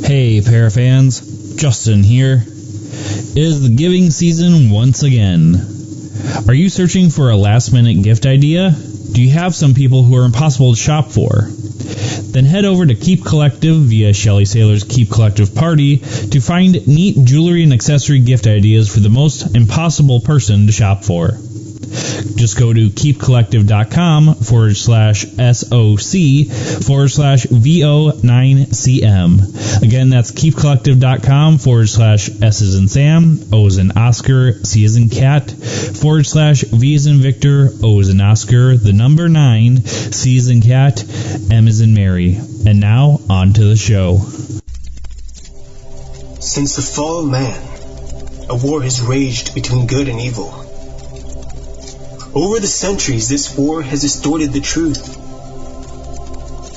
Hey, Parafans, Justin here. It is the giving season once again. Are you searching for a last-minute gift idea? Do you have some people who are impossible to shop for? Then head over to Keep Collective via Shelly Sailor's Keep Collective Party to find neat jewelry and accessory gift ideas for the most impossible person to shop for. Just go to keepcollective.com/SOC/VO9CM. Again, that's keepcollective.com/S as in Sam, O as in Oscar, C as in Cat, /V as in Victor, O as in Oscar, the number 9, C as in Cat, M as in Mary. And now, on to the show. Since the fall of man, a war has raged between good and evil. Over the centuries, this war has distorted the truth.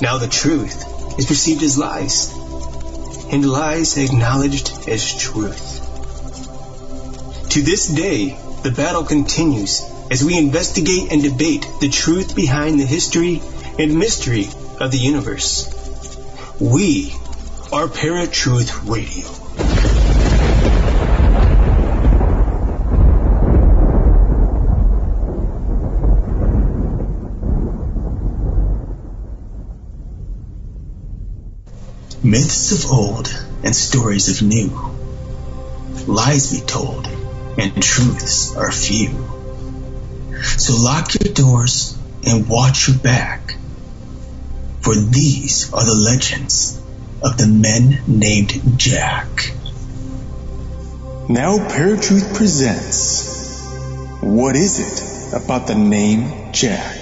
Now the truth is perceived as lies, and lies acknowledged as truth. To this day, the battle continues as we investigate and debate the truth behind the history and mystery of the universe. We are Paratruth Radio. Myths of old and stories of new, lies be told and truths are few. So lock your doors and watch your back, for these are the legends of the men named Jack. Now Paratruth presents, what is it about the name Jack?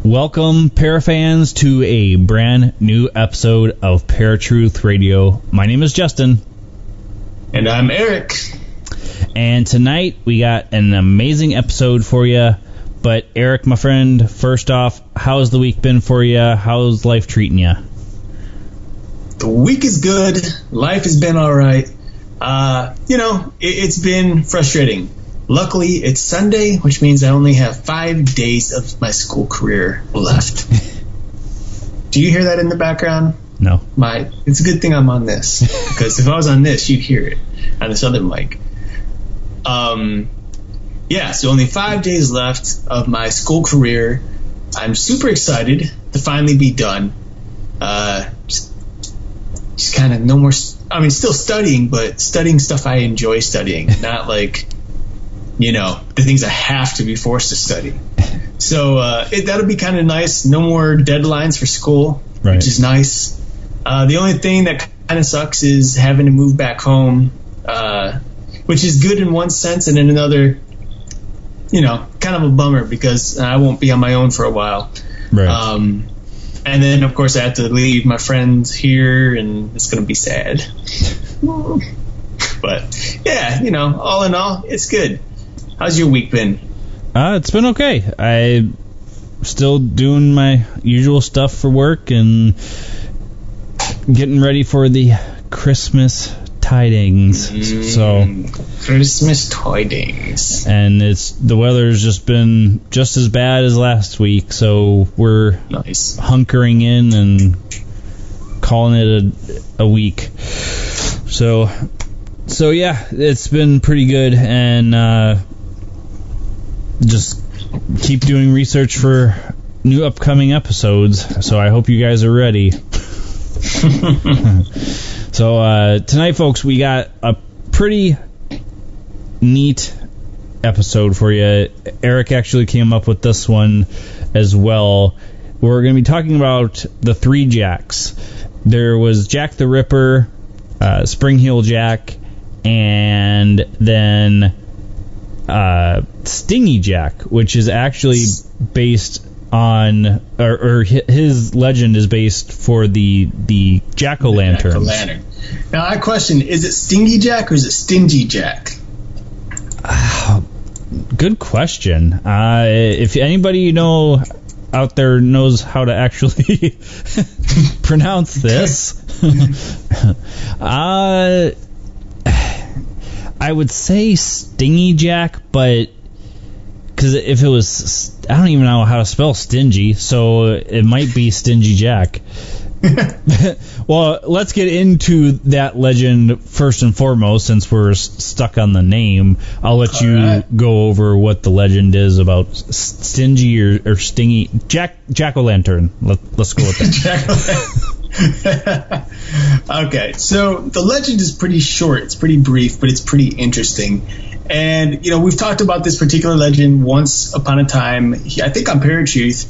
Welcome, Parafans, to a brand new episode of Paratruth Radio. My name is Justin. And I'm Eric. And tonight we got an amazing episode for you. But Eric, my friend, first off, how's the week been for you? How's life treating you? The week is good. Life has been all right. It's been frustrating. Luckily, it's Sunday, which means I only have 5 days of my school career left. Do you hear that in the background? No. It's a good thing I'm on this, because if I was on this, you'd hear it on this other mic. So only 5 days left of my school career. I'm super excited to finally be done. Just kind of no more. Still studying, but studying stuff I enjoy studying, not like, the things I have to be forced to study. So that'll be kind of nice. No more deadlines for school, right, which is nice. The only thing that kind of sucks is having to move back home, which is good in one sense, and in another, kind of a bummer because I won't be on my own for a while. Right. And then, of course, I have to leave my friends here, and it's going to be sad. But, yeah, all in all, it's good. How's your week been? It's been okay. I'm still doing my usual stuff for work and getting ready for the Christmas tidings. Christmas tidings. And the weather's just been just as bad as last week, so we're nice hunkering in and calling it a week. So yeah, it's been pretty good, and just keep doing research for new upcoming episodes. So I hope you guys are ready. So tonight, folks, we got a pretty neat episode for you. Eric actually came up with this one as well. We're going to be talking about the 3 Jacks. There was Jack the Ripper, Spring Heel Jack, and then Stingy Jack, which is actually based on, or his legend is based for the Jack-o'-lantern. Jack-o'-lantern. Now I question: is it Stingy Jack or is it Stingy Jack? Good question. If anybody out there knows how to actually pronounce this, I would say Stingy Jack, but because if it was, I don't even know how to spell stingy, so it might be Stingy Jack. Well, let's get into that legend first and foremost, since we're stuck on the name. I'll let you go over what the legend is about Stingy or Stingy Jack-o'-lantern. Let's go with that. Okay, so the legend is pretty short. It's pretty brief, but it's pretty interesting. And, we've talked about this particular legend once upon a time, I think on Paratruth,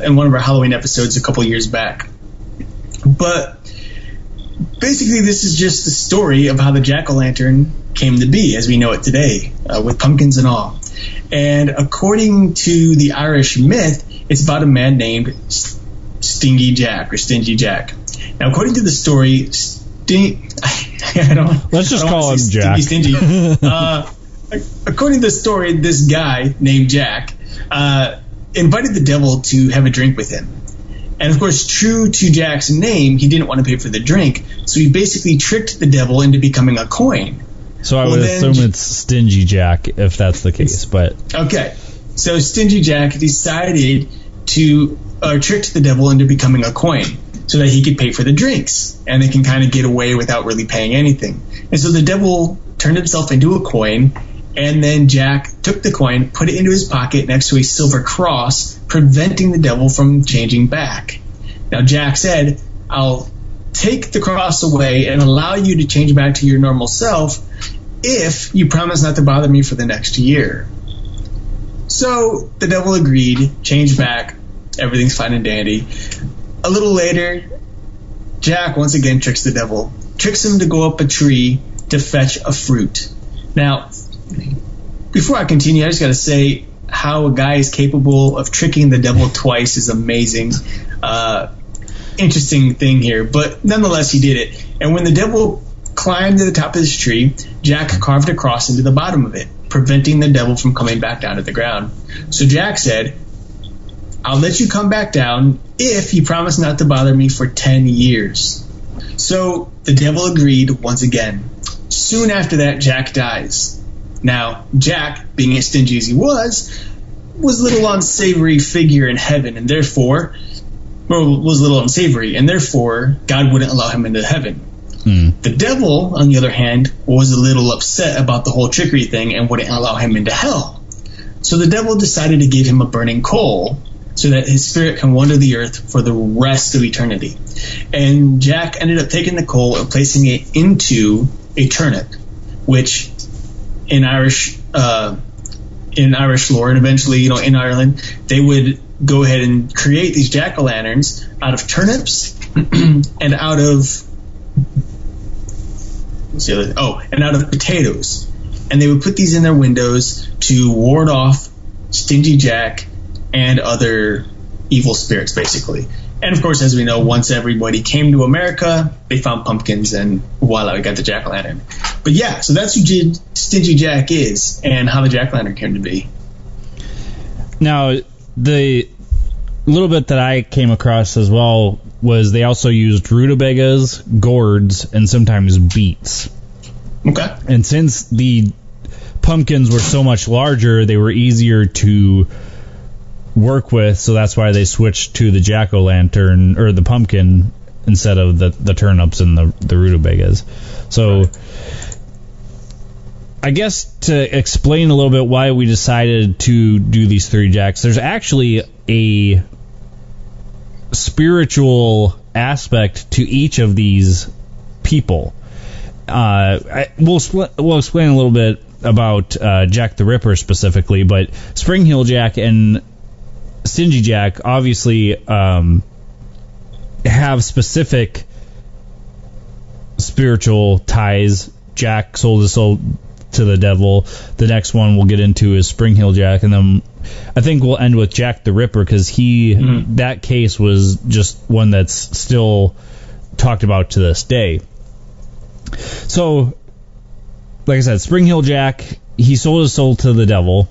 in one of our Halloween episodes a couple years back. But basically, this is just the story of how the jack-o'-lantern came to be as we know it today, with pumpkins and all. And according to the Irish myth, it's about a man named Stingy Jack or Stingy Jack. Now, according to the story, let's just call him Jack. Stingy. According to the story, this guy named Jack invited the devil to have a drink with him. And, of course, true to Jack's name, he didn't want to pay for the drink, so he basically tricked the devil into becoming a coin. So I would assume it's Stingy Jack, if that's the case. But okay, so Stingy Jack decided to trick the devil into becoming a coin so that he could pay for the drinks, and they can kind of get away without really paying anything. And so the devil turned himself into a coin, and then Jack took the coin, put it into his pocket next to a silver cross, preventing the devil from changing back. Now, Jack said, I'll take the cross away and allow you to change back to your normal self if you promise not to bother me for the next year. So the devil agreed, changed back, everything's fine and dandy. A little later, Jack once again tricks the devil, tricks him to go up a tree to fetch a fruit. Now, before I continue, I just got to say how a guy is capable of tricking the devil twice is amazing. Interesting thing here, but nonetheless, he did it. And when the devil climbed to the top of this tree, Jack carved a cross into the bottom of it, preventing the devil from coming back down to the ground. So Jack said, I'll let you come back down if you promise not to bother me for 10 years. So the devil agreed once again. Soon after that, Jack dies. Now, Jack, being as stingy as he was a little unsavory figure in heaven, and therefore, was a little unsavory, and therefore, God wouldn't allow him into heaven. The devil, on the other hand, was a little upset about the whole trickery thing and wouldn't allow him into hell. So the devil decided to give him a burning coal so that his spirit can wander the earth for the rest of eternity. And Jack ended up taking the coal and placing it into a turnip, which in Irish lore, and eventually, in Ireland, they would go ahead and create these jack-o'-lanterns out of turnips and out of potatoes. And they would put these in their windows to ward off Stingy Jack and other evil spirits, basically. And of course, as we know, once everybody came to America, they found pumpkins, and voila, we got the jack-o'-lantern. But yeah, so that's who Stingy Jack is, and how the jack-o'-lantern came to be. Now, the little bit that I came across as well was they also used rutabagas, gourds, and sometimes beets. Okay. And since the pumpkins were so much larger, they were easier to work with, so that's why they switched to the jack-o'-lantern or the pumpkin instead of the turnips and the rutabagas. So right. I guess to explain a little bit why we decided to do these three jacks, there's actually a spiritual aspect to each of these people. We'll explain a little bit about Jack the Ripper specifically, but Spring Heel Jack and Stingy Jack obviously have specific spiritual ties. Jack sold his soul to the devil. The next one we'll get into is Spring Heel Jack, and then I think we'll end with Jack the Ripper because that case was just one that's still talked about to this day. So, like I said, Spring Heel Jack, he sold his soul to the devil.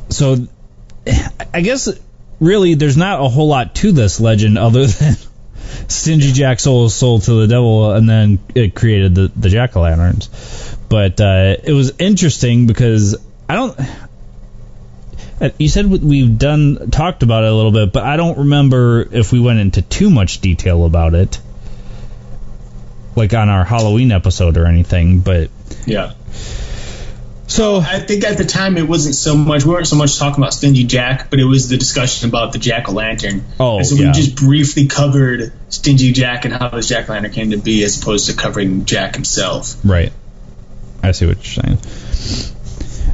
So, I guess really there's not a whole lot to this legend other than Stingy Jack sold his soul to the devil, and then it created the jack-o'-lanterns. But it was interesting because You said we've talked about it a little bit, but I don't remember if we went into too much detail about it, like on our Halloween episode or anything. But yeah. So I think at the time it wasn't so much. We weren't so much talking about Stingy Jack, but it was the discussion about the Jack-o'-lantern. Oh, and so we just briefly covered Stingy Jack and how this Jack-o'-lantern came to be, as opposed to covering Jack himself. Right. I see what you're saying.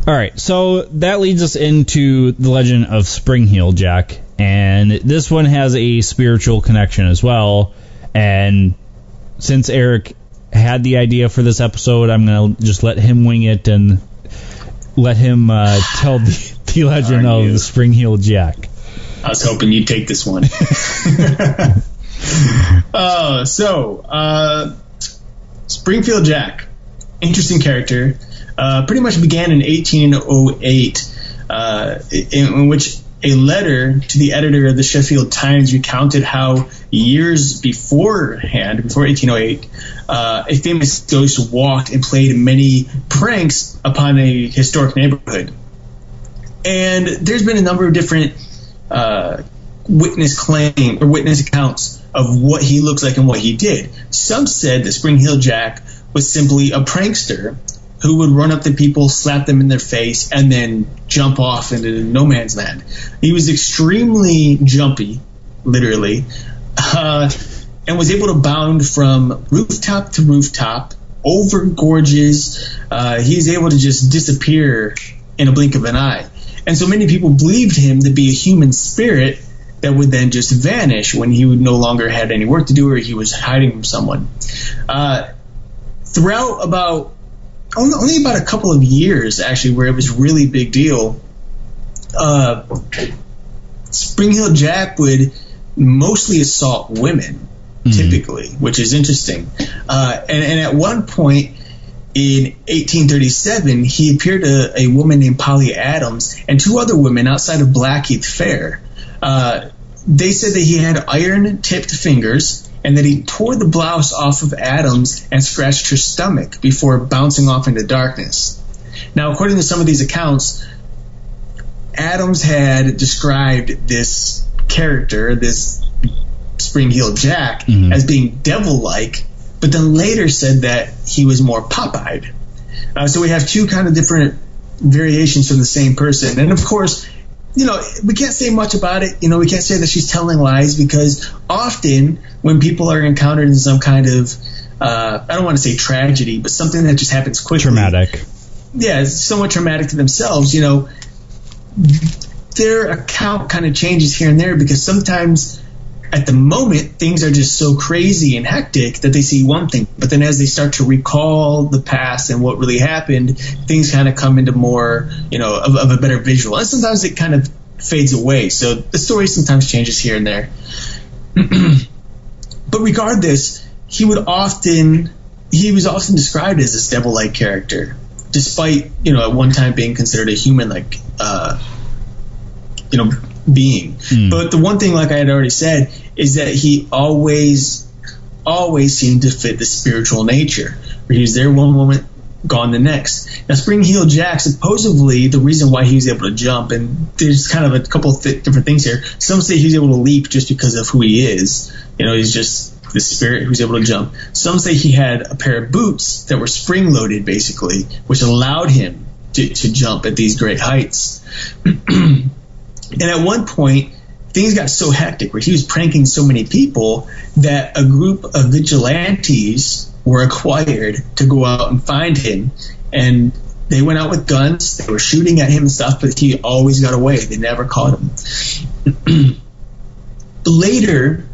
All right, so that leads us into the legend of Spring-Heeled Jack, and this one has a spiritual connection as well. And since Eric had the idea for this episode, I'm going to just let him wing it and let him tell the legend of the Spring-Heeled Jack. I was hoping you'd take this one. Spring-Heeled Jack, interesting character. Pretty much began in 1808, in which a letter to the editor of the Sheffield Times recounted how years beforehand, before 1808, a famous ghost walked and played many pranks upon a historic neighborhood. And there's been a number of different witness accounts of what he looks like and what he did. Some said that Spring-Heeled Jack was simply a prankster who would run up to people, slap them in their face, and then jump off into no man's land. He was extremely jumpy, literally, and was able to bound from rooftop to rooftop, over gorges. He was able to just disappear in a blink of an eye. And so many people believed him to be a human spirit that would then just vanish when he would no longer had any work to do or he was hiding from someone. Throughout only about a couple of years, actually, where it was really big deal, Spring-Heeled Jack would mostly assault women, typically, which is interesting. And at one point in 1837, he appeared to a woman named Polly Adams and two other women outside of Blackheath Fair. They said that he had iron-tipped fingers and that he tore the blouse off of Adams and scratched her stomach before bouncing off into darkness. Now, according to some of these accounts, Adams had described this character, this Spring-Heeled Jack, as being devil-like, but then later said that he was more pop-eyed. So we have two kind of different variations from the same person. And, of course, we can't say much about it. We can't say that she's telling lies, because often when people are encountered in some kind of, I don't want to say tragedy, but something that just happens quickly. Traumatic. Yeah, it's somewhat traumatic to themselves. Their account kind of changes here and there, because sometimes at the moment things are just so crazy and hectic that they see one thing, but then as they start to recall the past and what really happened, things kind of come into more, of a better visual. And sometimes it kind of fades away. So the story sometimes changes here and there. But regardless, he was often described as this devil-like character, despite, at one time being considered a human-like, being. But the one thing, like I had already said, is that he always seemed to fit the spiritual nature, where he was there one moment, gone the next. Now, Spring-Heeled Jack, supposedly the reason why he was able to jump, and there's kind of a couple of different things here. Some say he was able to leap just because of who he is. He's just the spirit who's able to jump. Some say he had a pair of boots that were spring-loaded, basically, which allowed him to jump at these great heights. And at one point, things got so hectic where he was pranking so many people that a group of vigilantes were acquired to go out and find him. And they went out with guns. They were shooting at him and stuff, but he always got away. They never caught him. Later,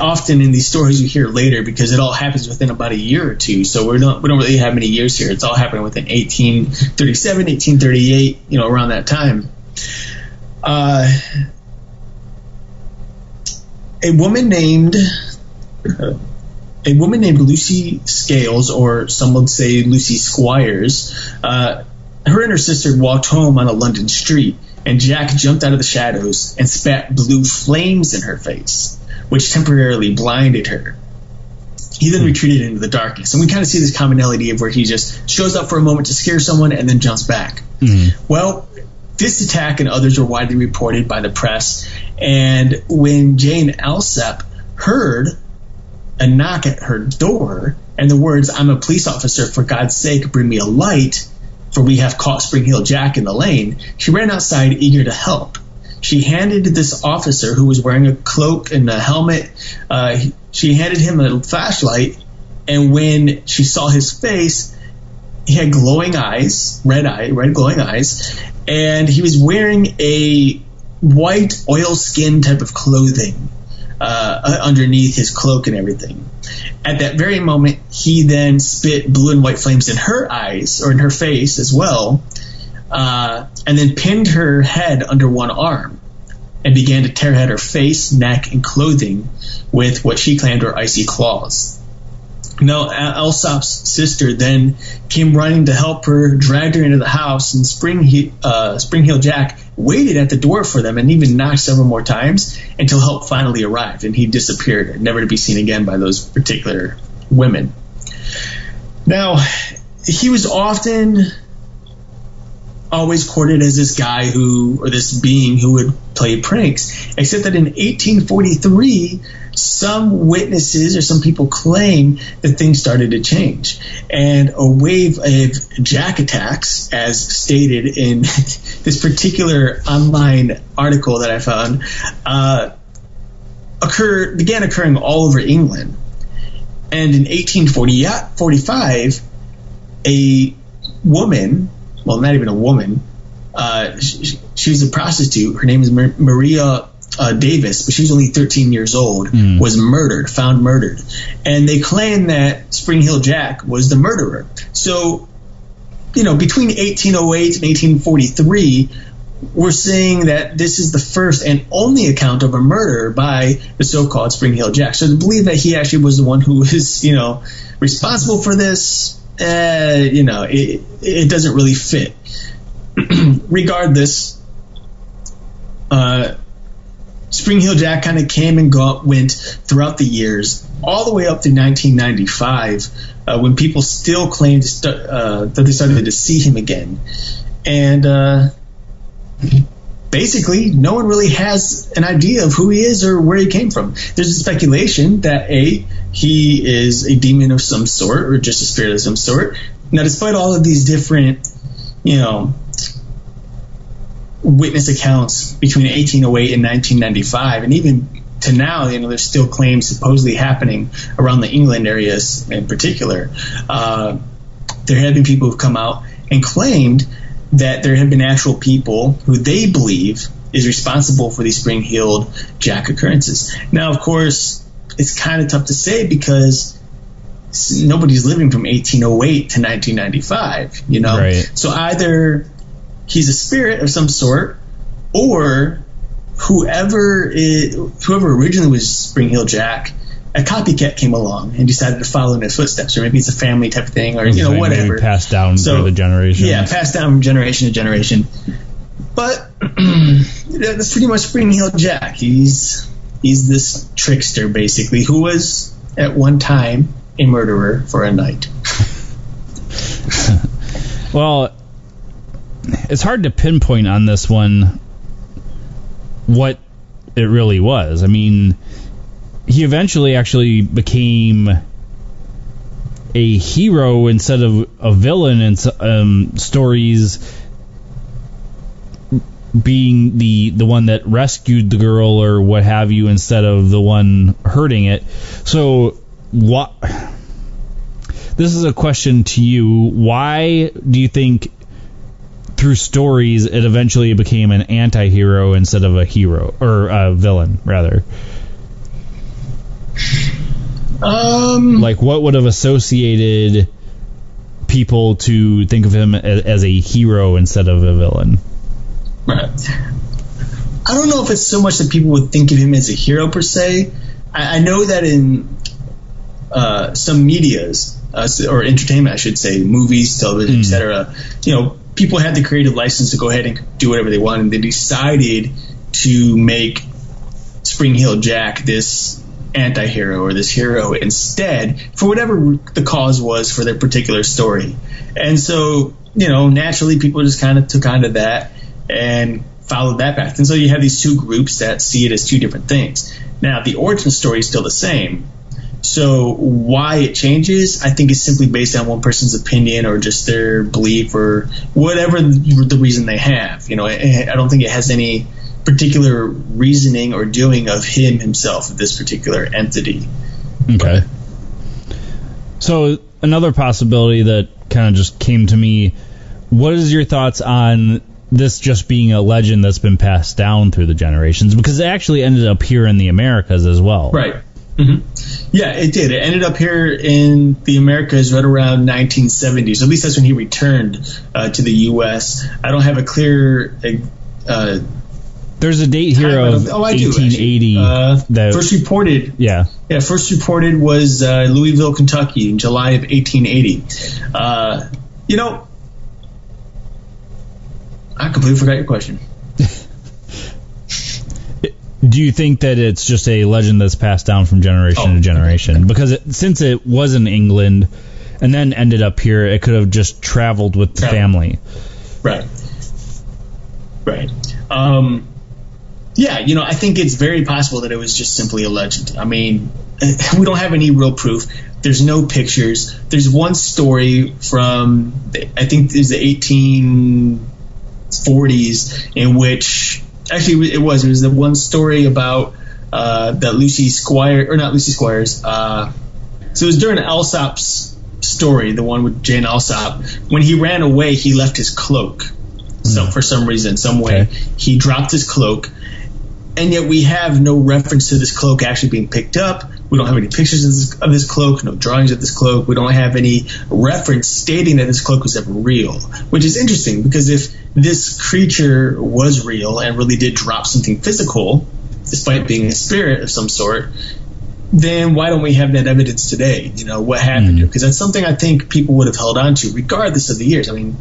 often in these stories you hear later, because it all happens within about a year or two. So we don't really have many years here. It's all happening within 1837, 1838, around that time. A woman named Lucy Scales, or some would say Lucy Squires, her and her sister walked home on a London street, and Jack jumped out of the shadows and spat blue flames in her face, which temporarily blinded her. He then retreated into the darkness, and we kind of see this commonality of where he just shows up for a moment to scare someone and then jumps back. Well, this attack and others were widely reported by the press. And when Jane Alsep heard a knock at her door and the words, "I'm a police officer, for God's sake, bring me a light, for we have caught Spring Heel Jack in the lane," she ran outside eager to help. She handed this officer, who was wearing a cloak and a helmet, she handed him a flashlight, and when she saw his face, he had glowing eyes, red glowing eyes, and he was wearing a white oilskin type of clothing underneath his cloak and everything. At that very moment, he then spit blue and white flames in her eyes, or in her face as well, and then pinned her head under one arm and began to tear at her face, neck, and clothing with what she claimed were icy claws. Now, Alsop's sister then came running to help her, dragged her into the house, and Spring Heel Jack waited at the door for them and even knocked several more times until help finally arrived, and he disappeared, never to be seen again by those particular women. Now, he was always quoted as this guy or this being who would play pranks, except that in 1843, some witnesses or some people claim that things started to change, and a wave of Jack attacks, as stated in this particular online article that I found, began occurring all over England. And in 1845, a woman, well, not even a woman, she was a prostitute. Her name is Maria Davis, but she was only 13 years old, was found murdered. And they claim that Spring Heel Jack was the murderer. So, between 1808 and 1843, we're saying that this is the first and only account of a murder by the so-called Spring Heel Jack. So to believe that he actually was the one who was, responsible for this, it doesn't really fit. Regardless, Spring Heel Jack kind of came and went throughout the years, all the way up to 1995, when people still claimed that they started to see him again. And basically, no one really has an idea of who he is or where he came from. There's a speculation that he is a demon of some sort, or just a spirit of some sort. Now, despite all of these different, witness accounts between 1808 and 1995, and even to now, there's still claims supposedly happening around the England areas in particular. There have been people who've come out and claimed that there have been actual people who they believe is responsible for these Spring-Heeled Jack occurrences. Now, of course, it's kind of tough to say because nobody's living from 1808 to 1995, Right. So either he's a spirit of some sort, or whoever originally was Spring Heel Jack, a copycat came along and decided to follow in his footsteps, or maybe it's a family type of thing, or whatever. Maybe passed down through the generation. Yeah, passed down from generation to generation. But that's pretty much Spring Heel Jack. He's this trickster, basically, who was at one time a murderer for a night. Well, it's hard to pinpoint on this one what it really was. I mean, he eventually actually became a hero instead of a villain in stories, being the one that rescued the girl or what have you, instead of the one hurting it. So this is a question to you. Why do you think through stories it eventually became an anti-hero instead of a hero, or a villain rather? Like, what would have associated people to think of him as a hero instead of a villain? Right. I don't know if it's so much that people would think of him as a hero per se. I know that in some medias, or entertainment, I should say, movies, television, etc., people had the creative license to go ahead and do whatever they wanted. They decided to make Spring Heel Jack this anti-hero or this hero instead, for whatever the cause was for their particular story. And so, naturally, people just kind of took on to that. and followed that path. And so you have these two groups that see it as two different things. Now, the origin story is still the same. So why it changes, I think, is simply based on one person's opinion or just their belief or whatever the reason they have. You know, I don't think it has any particular reasoning or doing of him himself, this particular entity. Okay. So another possibility that kind of just came to me, what is your thoughts on this just being a legend that's been passed down through the generations? Because it actually ended up here in the Americas as well. Right. Mm-hmm. Yeah, it did. It ended up here in the Americas right around 1970s. At least that's when he returned to the U.S. I don't have a clear... There's a date here of 1880. That first reported. Yeah, first reported was Louisville, Kentucky, in July of 1880. You know, I completely forgot your question. Do you think that it's just a legend that's passed down from generation to generation? Because since it was in England and then ended up here, it could have just traveled with the family. Right. Yeah, you know, I think it's very possible that it was just simply a legend. I mean, we don't have any real proof. There's no pictures. There's one story from, I think it was the 1840s, in which, actually it was the one story about that Lucy Squire, or not Lucy Squires, so it was during Alsop's story, the one with Jane Alsop. When he ran away, he left his cloak. So for some reason, some way, he dropped his cloak. And yet we have no reference to this cloak actually being picked up. We don't have any pictures of this cloak, no drawings of this cloak. We don't have any reference stating that this cloak was ever real, which is interesting because if this creature was real and really did drop something physical, despite being a spirit of some sort, then why don't we have that evidence today? You know, what happened here? Because that's something I think people would have held on to regardless of the years. I mean,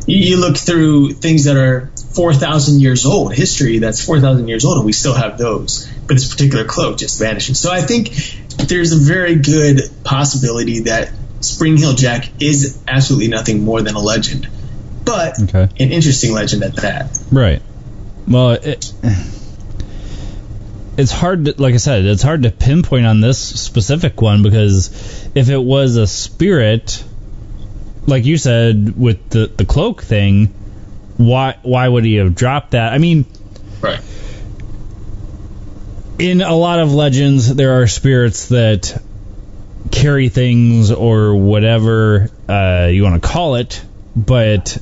you look through things that are 4,000 years old, history that's 4,000 years old, and we still have those. But this particular cloak just vanishes. So I think there's a very good possibility that Spring Heel Jack is absolutely nothing more than a legend. But an interesting legend at that. Right. Well, it's hard to, like I said, it's hard to pinpoint on this specific one because if it was a spirit, like you said, with the cloak thing, why would he have dropped that? I mean, right. In a lot of legends, there are spirits that carry things or whatever you want to call it, but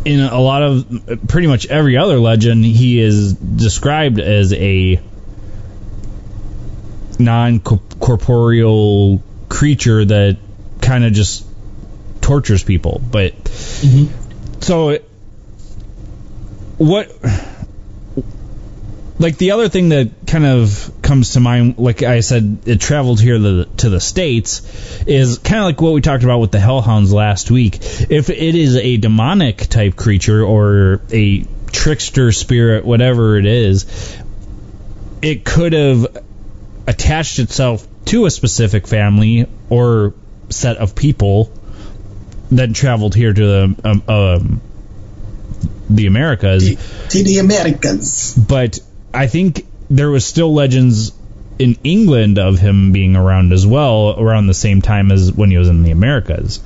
in a lot of, pretty much every other legend, he is described as a non-corporeal creature that kind of just tortures people. But so what, like, the other thing that kind of comes to mind, like I said, it traveled here to the States, is kind of like what we talked about with the Hellhounds last week. If it is a demonic type creature or a trickster spirit, whatever it is, it could have attached itself to a specific family or set of people that traveled here to the Americas. To the Americas. But I think there was still legends in England of him being around as well, around the same time as when he was in the Americas.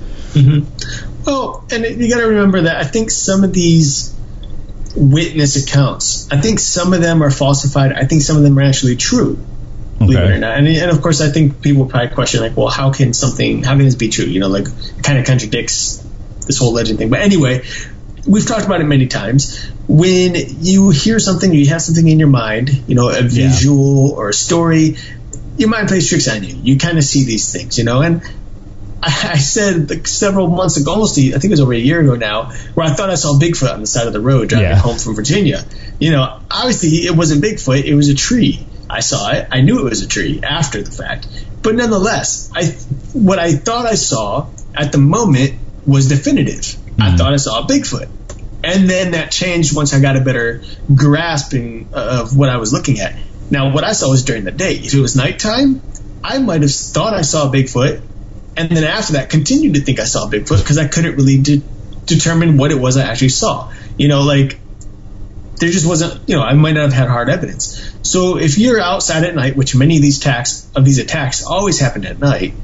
Well, and you got to remember that I think some of these witness accounts, I think some of them are falsified. I think some of them are actually true. Believe it or not. And of course, I think people probably question, like, well, how can this be true? You know, like, kind of contradicts this whole legend thing. But anyway, we've talked about it many times. When you hear something, you have something in your mind, you know, a visual or a story, your mind plays tricks on you. You kind of see these things, you know. And I said, like, several months ago, almost, I think it was over a year ago now, where I thought I saw Bigfoot on the side of the road driving home from Virginia. You know, obviously it wasn't Bigfoot, it was a tree. I saw it. I knew it was a tree after the fact. But nonetheless, what I thought I saw at the moment was definitive. I thought I saw a Bigfoot. And then that changed once I got a better grasping of what I was looking at. Now, what I saw was during the day. If it was nighttime, I might have thought I saw a Bigfoot, and then after that continued to think I saw a Bigfoot because I couldn't really determine what it was I actually saw. Like, there just wasn't, I might not have had hard evidence. So if you're outside at night, which many of these attacks always happened at night,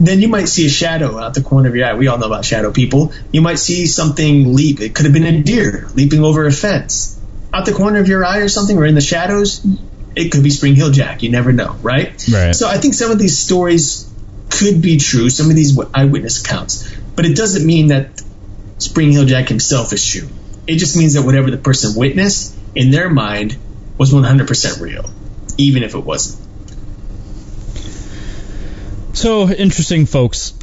then you might see a shadow out the corner of your eye. We all know about shadow people. You might see something leap. It could have been a deer leaping over a fence. Out the corner of your eye or something, or in the shadows, it could be Spring Hill Jack. You never know, right? Right. So I think some of these stories could be true, some of these eyewitness accounts, but it doesn't mean that Spring Hill Jack himself is true. It just means that whatever the person witnessed in their mind was 100% real, even if it wasn't. So interesting, folks.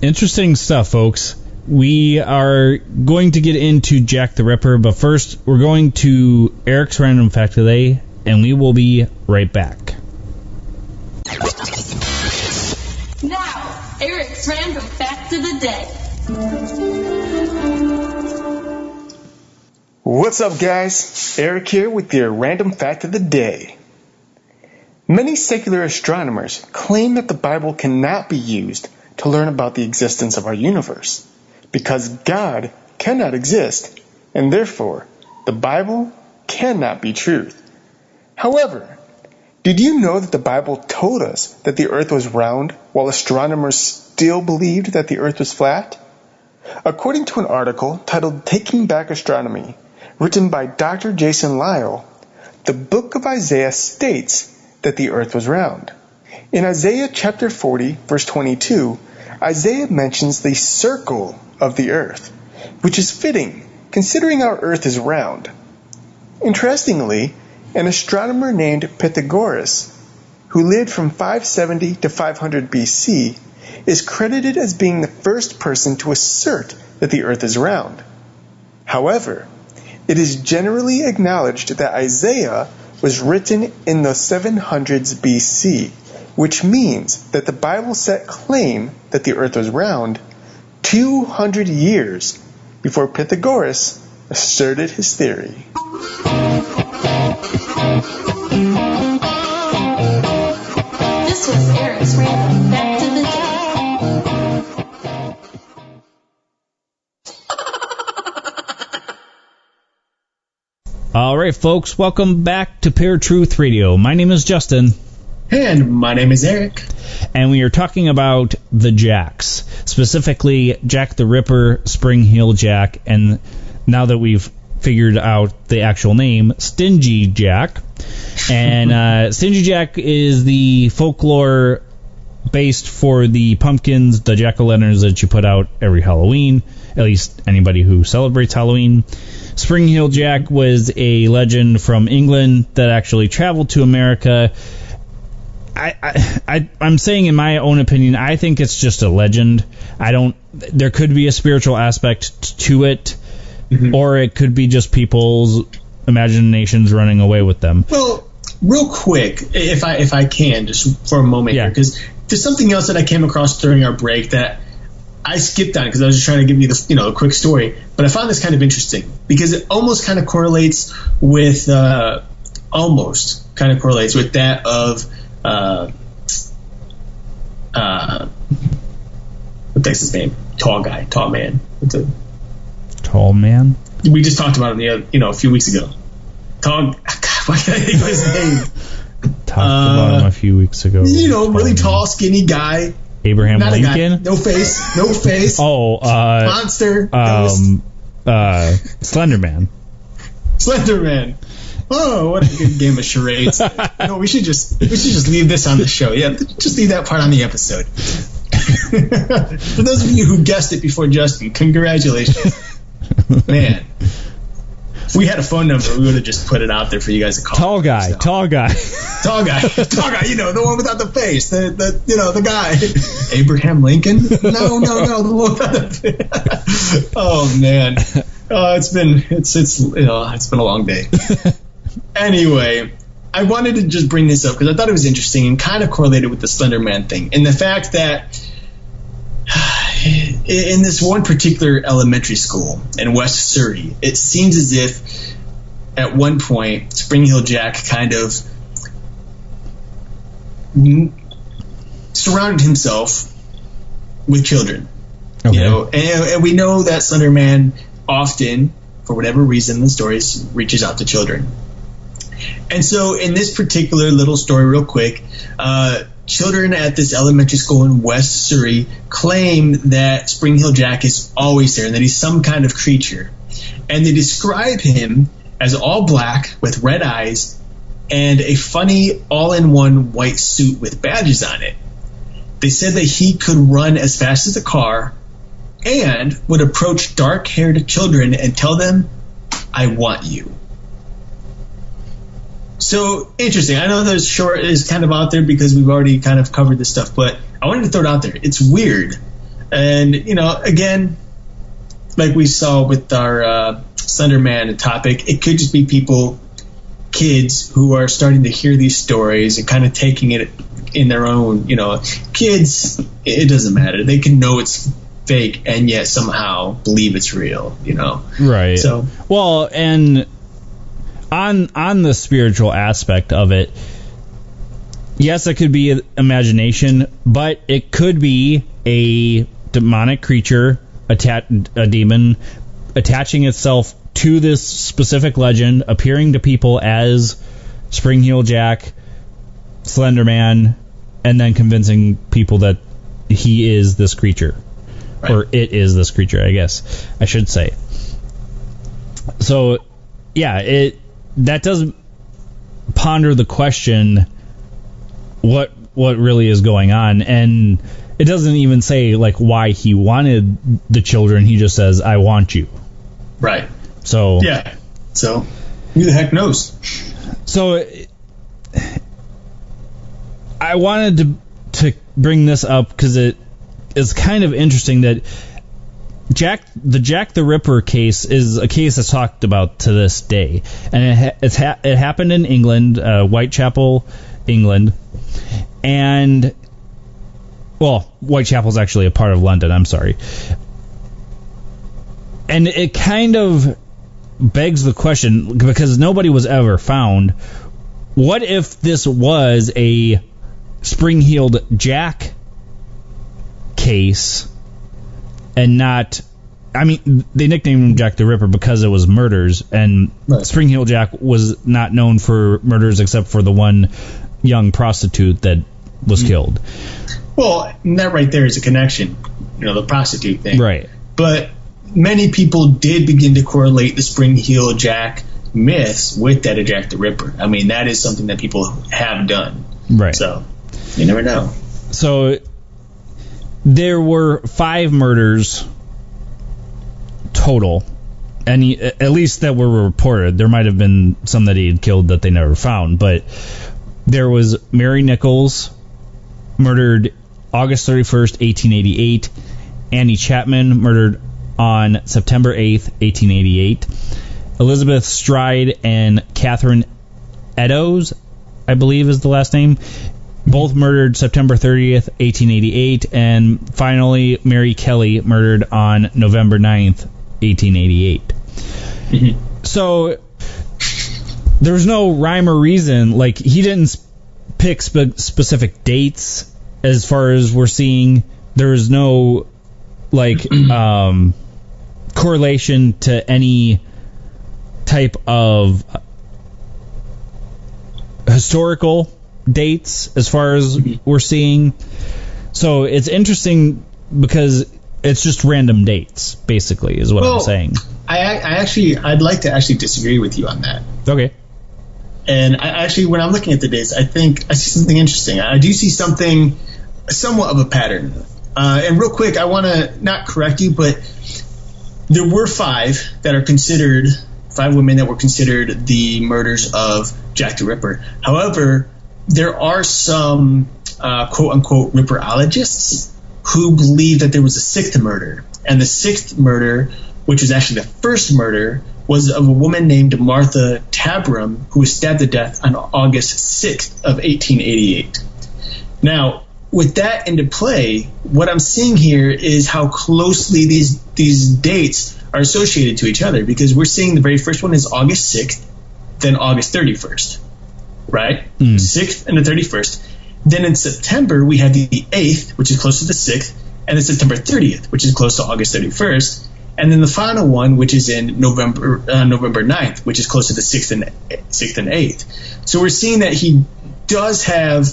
Interesting stuff, folks. We are going to get into Jack the Ripper, but first we're going to Eric's Random Fact today, and we will be right back. Now, Eric's Random Fact of the Day. What's up, guys? Eric here with your Random Fact of the Day. Many secular astronomers claim that the Bible cannot be used to learn about the existence of our universe, because God cannot exist, and therefore the Bible cannot be truth. However, did you know that the Bible told us that the earth was round while astronomers still believed that the earth was flat? According to an article titled Taking Back Astronomy, written by Dr. Jason Lisle, the book of Isaiah states that the earth was round. In Isaiah chapter 40, verse 22, Isaiah mentions the circle of the earth, which is fitting considering our earth is round. Interestingly, an astronomer named Pythagoras, who lived from 570 to 500 BC, is credited as being the first person to assert that the earth is round. However, it is generally acknowledged that Isaiah was written in the 700s BC, which means that the Bible set claim that the earth was round 200 years before Pythagoras asserted his theory. This was Eric's Random Fact of the Day. All right, folks, welcome back to Pure Truth Radio. My name is Justin. And my name is Eric. And we are talking about the Jacks, specifically Jack the Ripper, Spring Hill Jack, and now that we've figured out the actual name, Stingy Jack. And Stingy Jack is the folklore based for the pumpkins, the jack-o'-lanterns that you put out every Halloween, at least anybody who celebrates Halloween. Spring Hill Jack was a legend from England that actually traveled to America. I'm saying, in my own opinion, I think it's just a legend. There could be a spiritual aspect to it, or it could be just people's imaginations running away with them. Well, real quick, if I can, just for a moment here, because there's something else that I came across during our break that I skipped on because I was just trying to give you a quick story, but I found this kind of interesting because it almost kind of correlates with that of what's his name? Tall man. Tall man? We just talked about him a few weeks ago. Why can't I think of his name? Talked about him a few weeks ago. Really tall, skinny guy. Abraham Lincoln? No face. Oh, monster. Slender Man. Oh, what a good game of charades. We should just leave this on the show. Yeah, just leave that part on the episode. For those of you who guessed it before Justin, congratulations. Man. If we had a phone number, we would have just put it out there for you guys to call. Tall guy. The one without the face, the guy. Abraham Lincoln? No, the one without the face. Oh man, it's been a long day. Anyway, I wanted to just bring this up because I thought it was interesting and kind of correlated with the Slender Man thing, and the fact that in this one particular elementary school in West Surrey, it seems as if at one point Spring Hill Jack kind of surrounded himself with children. You know, and we know that Slender Man often, for whatever reason in the stories, reaches out to children. And so in this particular little story, real quick, children at this elementary school in West Surrey claim that Spring Heel Jack is always there and that he's some kind of creature. And they describe him as all black with red eyes and a funny all-in-one white suit with badges on it. They said that he could run as fast as a car and would approach dark-haired children and tell them, "I want you." So interesting. I know that short is kind of out there because we've already kind of covered this stuff, but I wanted to throw it out there. It's weird. And, you know, again, like we saw with our Slender Man topic, it could just be people, kids who are starting to hear these stories and kind of taking it in their own, you know, kids, it doesn't matter. They can know it's fake and yet somehow believe it's real, you know? Right. So, well, and on the spiritual aspect of it, yes, it could be imagination, but it could be a demonic creature, a demon, attaching itself to this specific legend, appearing to people as Spring Heel Jack, Slender Man, and then convincing people that he is this creature. Right. Or it is this creature, I guess I should say. So, yeah, that does ponder the question, what really is going on, and it doesn't even say like why he wanted the children. He just says, "I want you." Right. So yeah. So who the heck knows? So I wanted to bring this up because it is kind of interesting that Jack the Ripper case is a case that's talked about to this day, and it happened in England, Whitechapel, England, and Whitechapel's actually a part of London. I'm sorry, and it kind of begs the question because nobody was ever found. What if this was a Spring-Heeled Jack case? And not, I mean, they nicknamed him Jack the Ripper because it was murders, and right. Spring Heel Jack was not known for murders except for the one young prostitute that was killed. Well, and that right there is a connection, you know, the prostitute thing. Right. But many people did begin to correlate the Spring Heel Jack myths with that of Jack the Ripper. I mean, that is something that people have done. Right. So, you never know. So there were 5 murders total, and at least that were reported. There might have been some that he had killed that they never found, but there was Mary Nichols, murdered August 31st, 1888. Annie Chapman, murdered on September 8th, 1888. Elizabeth Stride and Catherine Eddowes, I believe is the last name, both murdered September 30th, 1888, and finally Mary Kelly murdered on November 9th, 1888. Mm-hmm. So there's no rhyme or reason. Like, he didn't pick specific dates as far as we're seeing. There is no, like, correlation to any type of historical dates as far as we're seeing. So it's interesting because it's just random dates, basically, is what I'm saying. I'd like to actually disagree with you on that. Okay. And when I'm looking at the dates, I think I see something interesting. I do see something, somewhat of a pattern. And real quick, I want to not correct you, but there were 5 that are considered, 5 women that were considered the murders of Jack the Ripper. However, there are some quote-unquote Ripperologists who believe that there was a 6th murder. And the 6th murder, which was actually the first murder, was of a woman named Martha Tabram, who was stabbed to death on August 6th of 1888. Now, with that into play, what I'm seeing here is how closely these dates are associated to each other, because we're seeing the very first one is August 6th, then August 31st. Right? 6th and the 31st. Then in September, we have the 8th, which is close to the 6th. and then September 30th, which is close to August 31st, and then the final one, which is in November 9th, which is close to the 6th and 8th. So we're seeing that he does have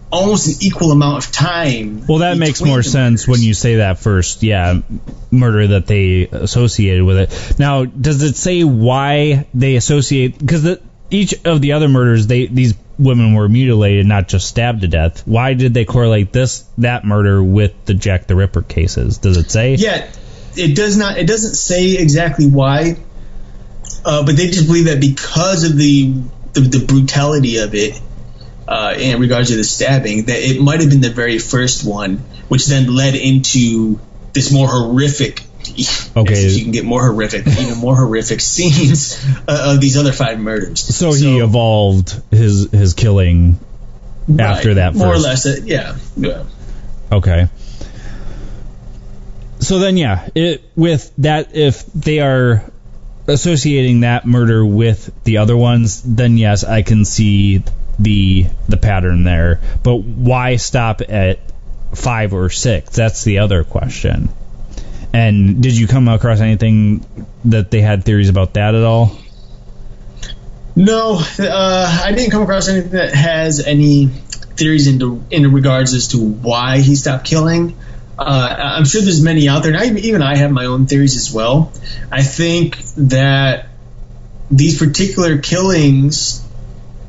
almost an equal amount of time. Well, that makes more sense when you say that first, murder that they associated with it. Now, does it say why they associate? Because each of the other murders, these women were mutilated, not just stabbed to death. Why did they correlate that murder with the Jack the Ripper cases? Does it say? Yeah, it does not. It doesn't say exactly why, but they just believe that because of the brutality of it, in regards to the stabbing, that it might have been the very first one, which then led into this more horrific. Okay, you can get more horrific, even more horrific scenes of these other 5 murders. So he evolved his killing after that first. More or less, yeah. Okay. So then, with that, if they are associating that murder with the other ones, then yes, I can see the pattern there. But why stop at 5 or 6? That's the other question. And did you come across anything that they had theories about that at all? No, I didn't come across anything that has any theories in regards as to why he stopped killing. I'm sure there's many out there, and even I have my own theories as well. I think that these particular killings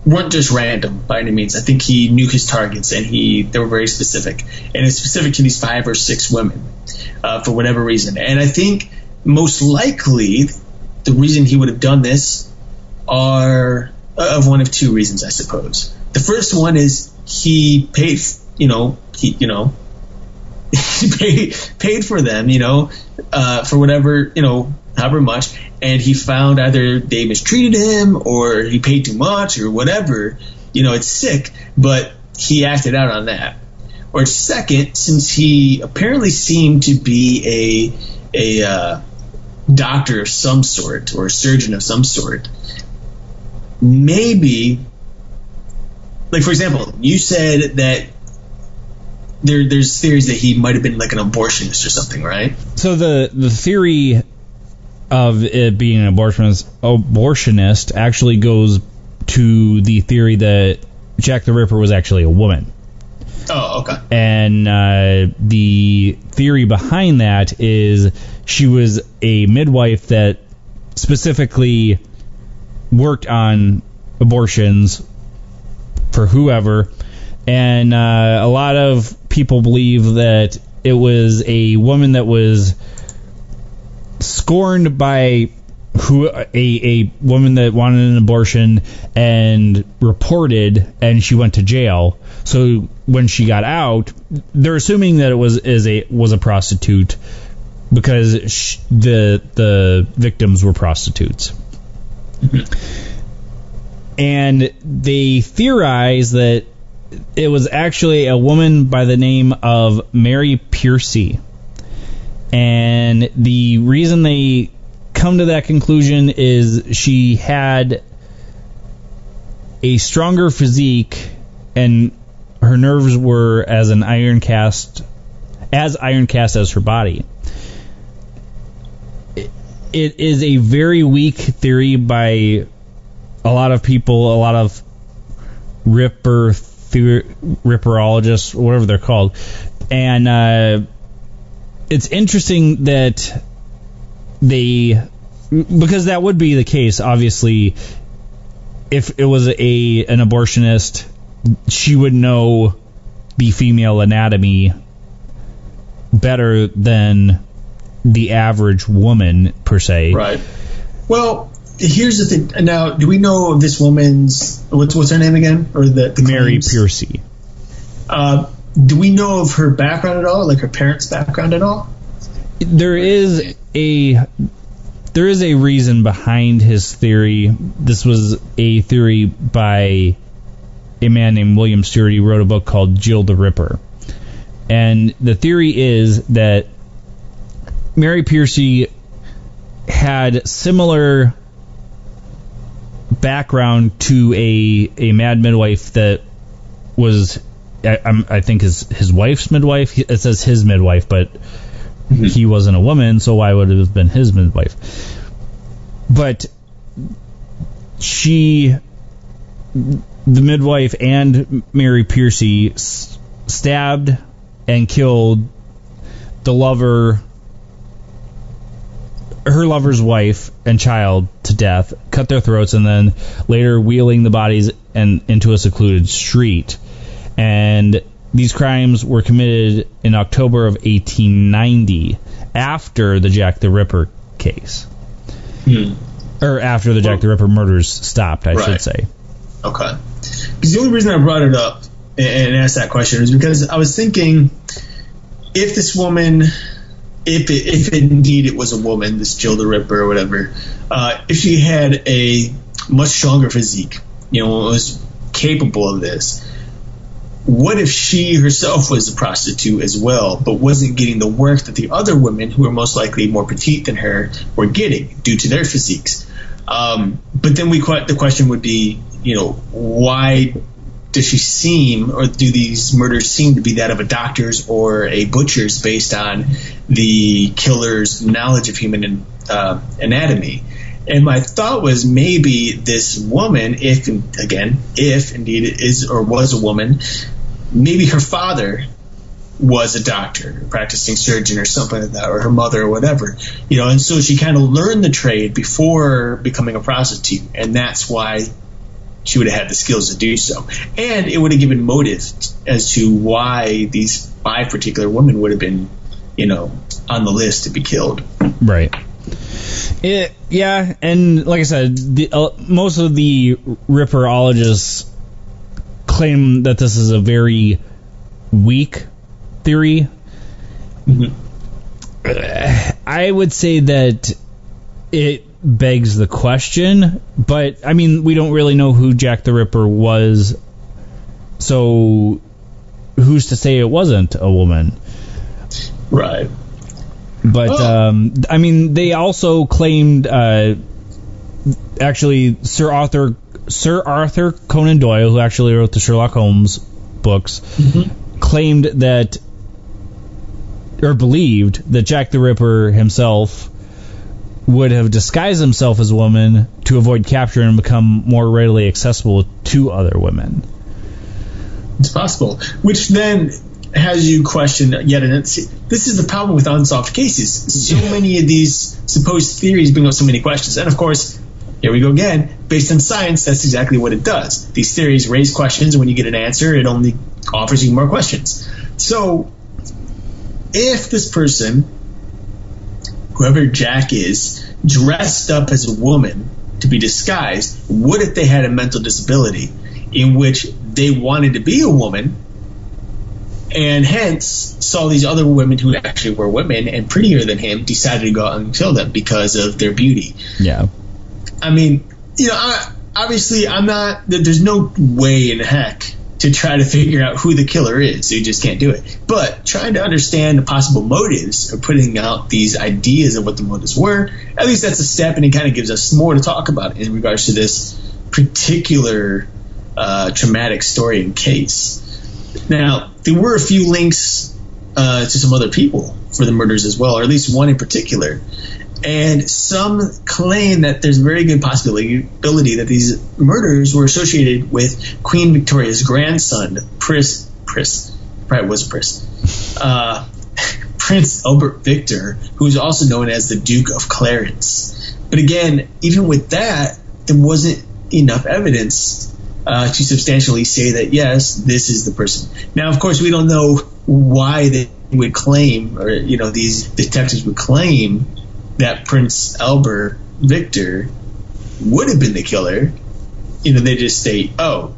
weren't just random by any means. I think he knew his targets, and they were very specific, and it's specific to these 5 or 6 women for whatever reason. And I think most likely the reason he would have done this are of one of 2 reasons, I suppose. The first one is he paid, he paid for them, for whatever, however much, and he found either they mistreated him or he paid too much or whatever. It's sick, but he acted out on that. Or second, since he apparently seemed to be a doctor of some sort or a surgeon of some sort, maybe, like for example, you said that there's theories that he might have been like an abortionist or something, right? So the theory of it being an abortionist actually goes to the theory that Jack the Ripper was actually a woman. Oh, okay. And the theory behind that is she was a midwife that specifically worked on abortions for whoever, and a lot of people believe that it was a woman that was scorned by a woman that wanted an abortion and reported, and she went to jail. So when she got out, they're assuming that it was a prostitute because the victims were prostitutes. And they theorize that it was actually a woman by the name of Mary Piercy. And the reason they come to that conclusion is she had a stronger physique and her nerves were as iron cast as her body. It is a very weak theory by a lot of people, a lot of ripperologists, whatever they're called. And it's interesting that because that would be the case, obviously, if it was an abortionist, she would know the female anatomy better than the average woman, per se. Right. Well, here's the thing. Now, do we know of this woman's what's her name again, or the Mary claims? Piercy? Do we know of her background at all, like her parents' background at all? There is a reason behind his theory. This was a theory by a man named William Stewart. He wrote a book called Jill the Ripper. And the theory is that Mary Piercy had similar background to a mad midwife that was I think his wife's midwife. It says his midwife, but he wasn't a woman, so why would it have been his midwife? But the midwife and Mary Piercy stabbed and killed her lover's wife and child to death, cut their throats, and then later wheeling the bodies into a secluded street. And these crimes were committed in October of 1890, after the Jack the Ripper case. Or after the Jack the Ripper murders stopped, I should say. Okay. Because the only reason I brought it up and asked that question is because I was thinking, if this woman, if indeed it was a woman, this Jill the Ripper or whatever, if she had a much stronger physique, was capable of this, what if she herself was a prostitute as well, but wasn't getting the work that the other women, who were most likely more petite than her, were getting due to their physiques? But then the question would be, why does she seem, or do these murders seem to be that of a doctor's or a butcher's based on the killer's knowledge of human anatomy? And my thought was maybe this woman, if indeed it is or was a woman, maybe her father was a doctor, a practicing surgeon or something like that, or her mother or whatever, and so she kind of learned the trade before becoming a prostitute, and that's why she would have had the skills to do so. And it would have given motive as to why these 5 particular women would have been, on the list to be killed. Right. Yeah, and like I said, most of the Ripperologists claim that this is a very weak theory. I would say that it begs the question, but I mean, we don't really know who Jack the Ripper was, so who's to say it wasn't a woman? Right. But I mean, they also claimed actually Sir Arthur Conan Doyle, who actually wrote the Sherlock Holmes books, claimed that, or believed that Jack the Ripper himself would have disguised himself as a woman to avoid capture and become more readily accessible to other women. It's possible. Which then has you question yet another. This is the problem with unsolved cases. So many of these supposed theories bring up so many questions. And of course, here we go again. Based on science, that's exactly what it does. These theories raise questions. When you get an answer, it only offers you more questions. So if this person, whoever Jack is, dressed up as a woman to be disguised, what if they had a mental disability in which they wanted to be a woman and hence saw these other women who actually were women and prettier than him, decided to go out and kill them because of their beauty? Yeah. I mean, obviously I'm not, there's no way in heck to try to figure out who the killer is. You just can't do it. But trying to understand the possible motives, or putting out these ideas of what the motives were, at least that's a step, and it kind of gives us more to talk about in regards to this particular traumatic story and case. Now, there were a few links to some other people for the murders as well, or at least one in particular. And some claim that there's a very good possibility that these murders were associated with Queen Victoria's grandson, Prince Albert Victor, who is also known as the Duke of Clarence. But again, even with that, there wasn't enough evidence to substantially say that, yes, this is the person. Now, of course, we don't know why they would claim, or, these detectives would claim that Prince Albert Victor would have been the killer. They just state, oh,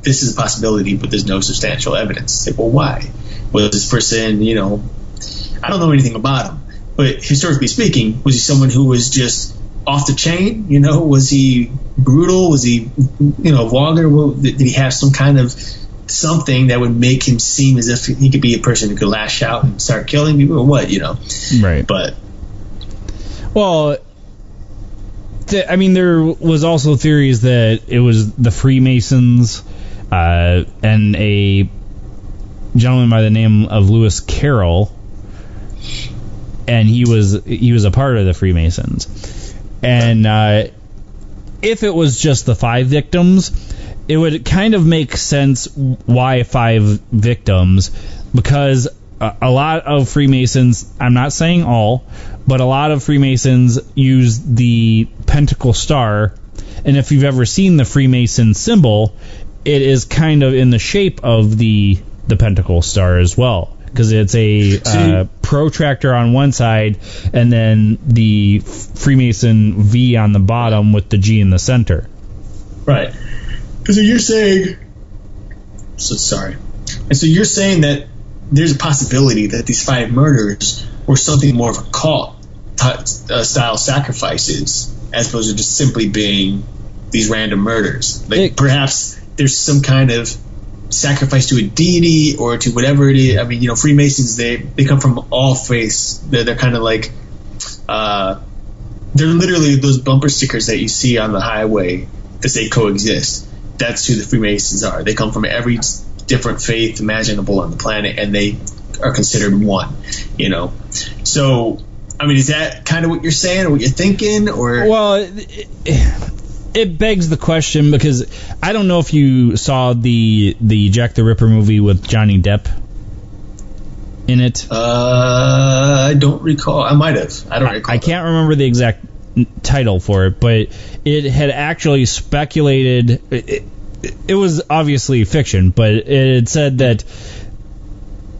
this is a possibility, but there's no substantial evidence. Say, well, why? Was this person, I don't know anything about him, but historically speaking, was he someone who was just off the chain? Was he brutal? Was he, vulgar? Did he have some kind of something that would make him seem as if he could be a person who could lash out and start killing people, or what? Right. But well, there was also theories that it was the Freemasons and a gentleman by the name of Lewis Carroll, and he was a part of the Freemasons. And if it was just the 5 victims, it would kind of make sense why 5 victims, because a lot of Freemasons, I'm not saying all, but a lot of Freemasons use the Pentacle Star, and if you've ever seen the Freemason symbol, it is kind of in the shape of the Pentacle Star as well, because it's a protractor on one side and then the Freemason V on the bottom with the G in the center. Right. So you're saying... So sorry. And so you're saying that there's a possibility that these 5 murders were something more of a cult style sacrifices, as opposed to just simply being these random murders. Like perhaps there's some kind of sacrifice to a deity or to whatever it is. I mean, Freemasons, they come from all faiths. They're kind of like they're literally those bumper stickers that you see on the highway that say coexist. That's who the Freemasons are. They come from every different faith imaginable on the planet, and they are considered one. So I mean, is that kind of what you're saying or what you're thinking? Or well, it begs the question, because I don't know if you saw the Jack the Ripper movie with Johnny Depp in it. I don't recall. I might have. I don't recall. I can't remember the exact title for it, but it had actually speculated. It was obviously fiction, but it had said that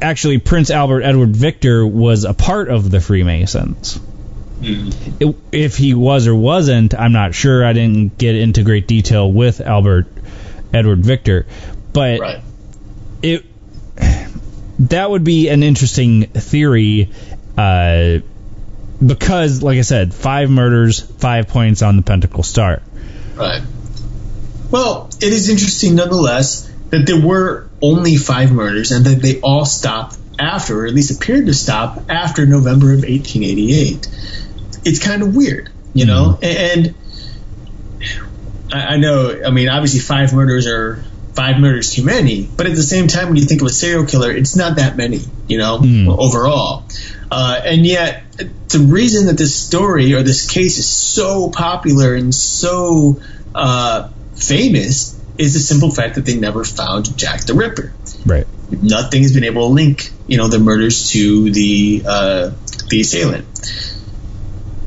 actually Prince Albert Edward Victor was a part of the Freemasons. If he was or wasn't, I'm not sure. I didn't get into great detail with Albert Edward Victor, but right. That would be an interesting theory, because, like I said, 5 murders, 5 points on the Pentacle Star. Right. Well, it is interesting nonetheless that there were only 5 murders and that they all stopped after, or at least appeared to stop after November of 1888. It's kind of weird, and I know, I mean, obviously 5 murders are 5 murders too many, but at the same time, when you think of a serial killer, it's not that many, overall. And yet, the reason that this story or this case is so popular and so famous is the simple fact that they never found Jack the Ripper. Right. Nothing has been able to link, the murders to the assailant.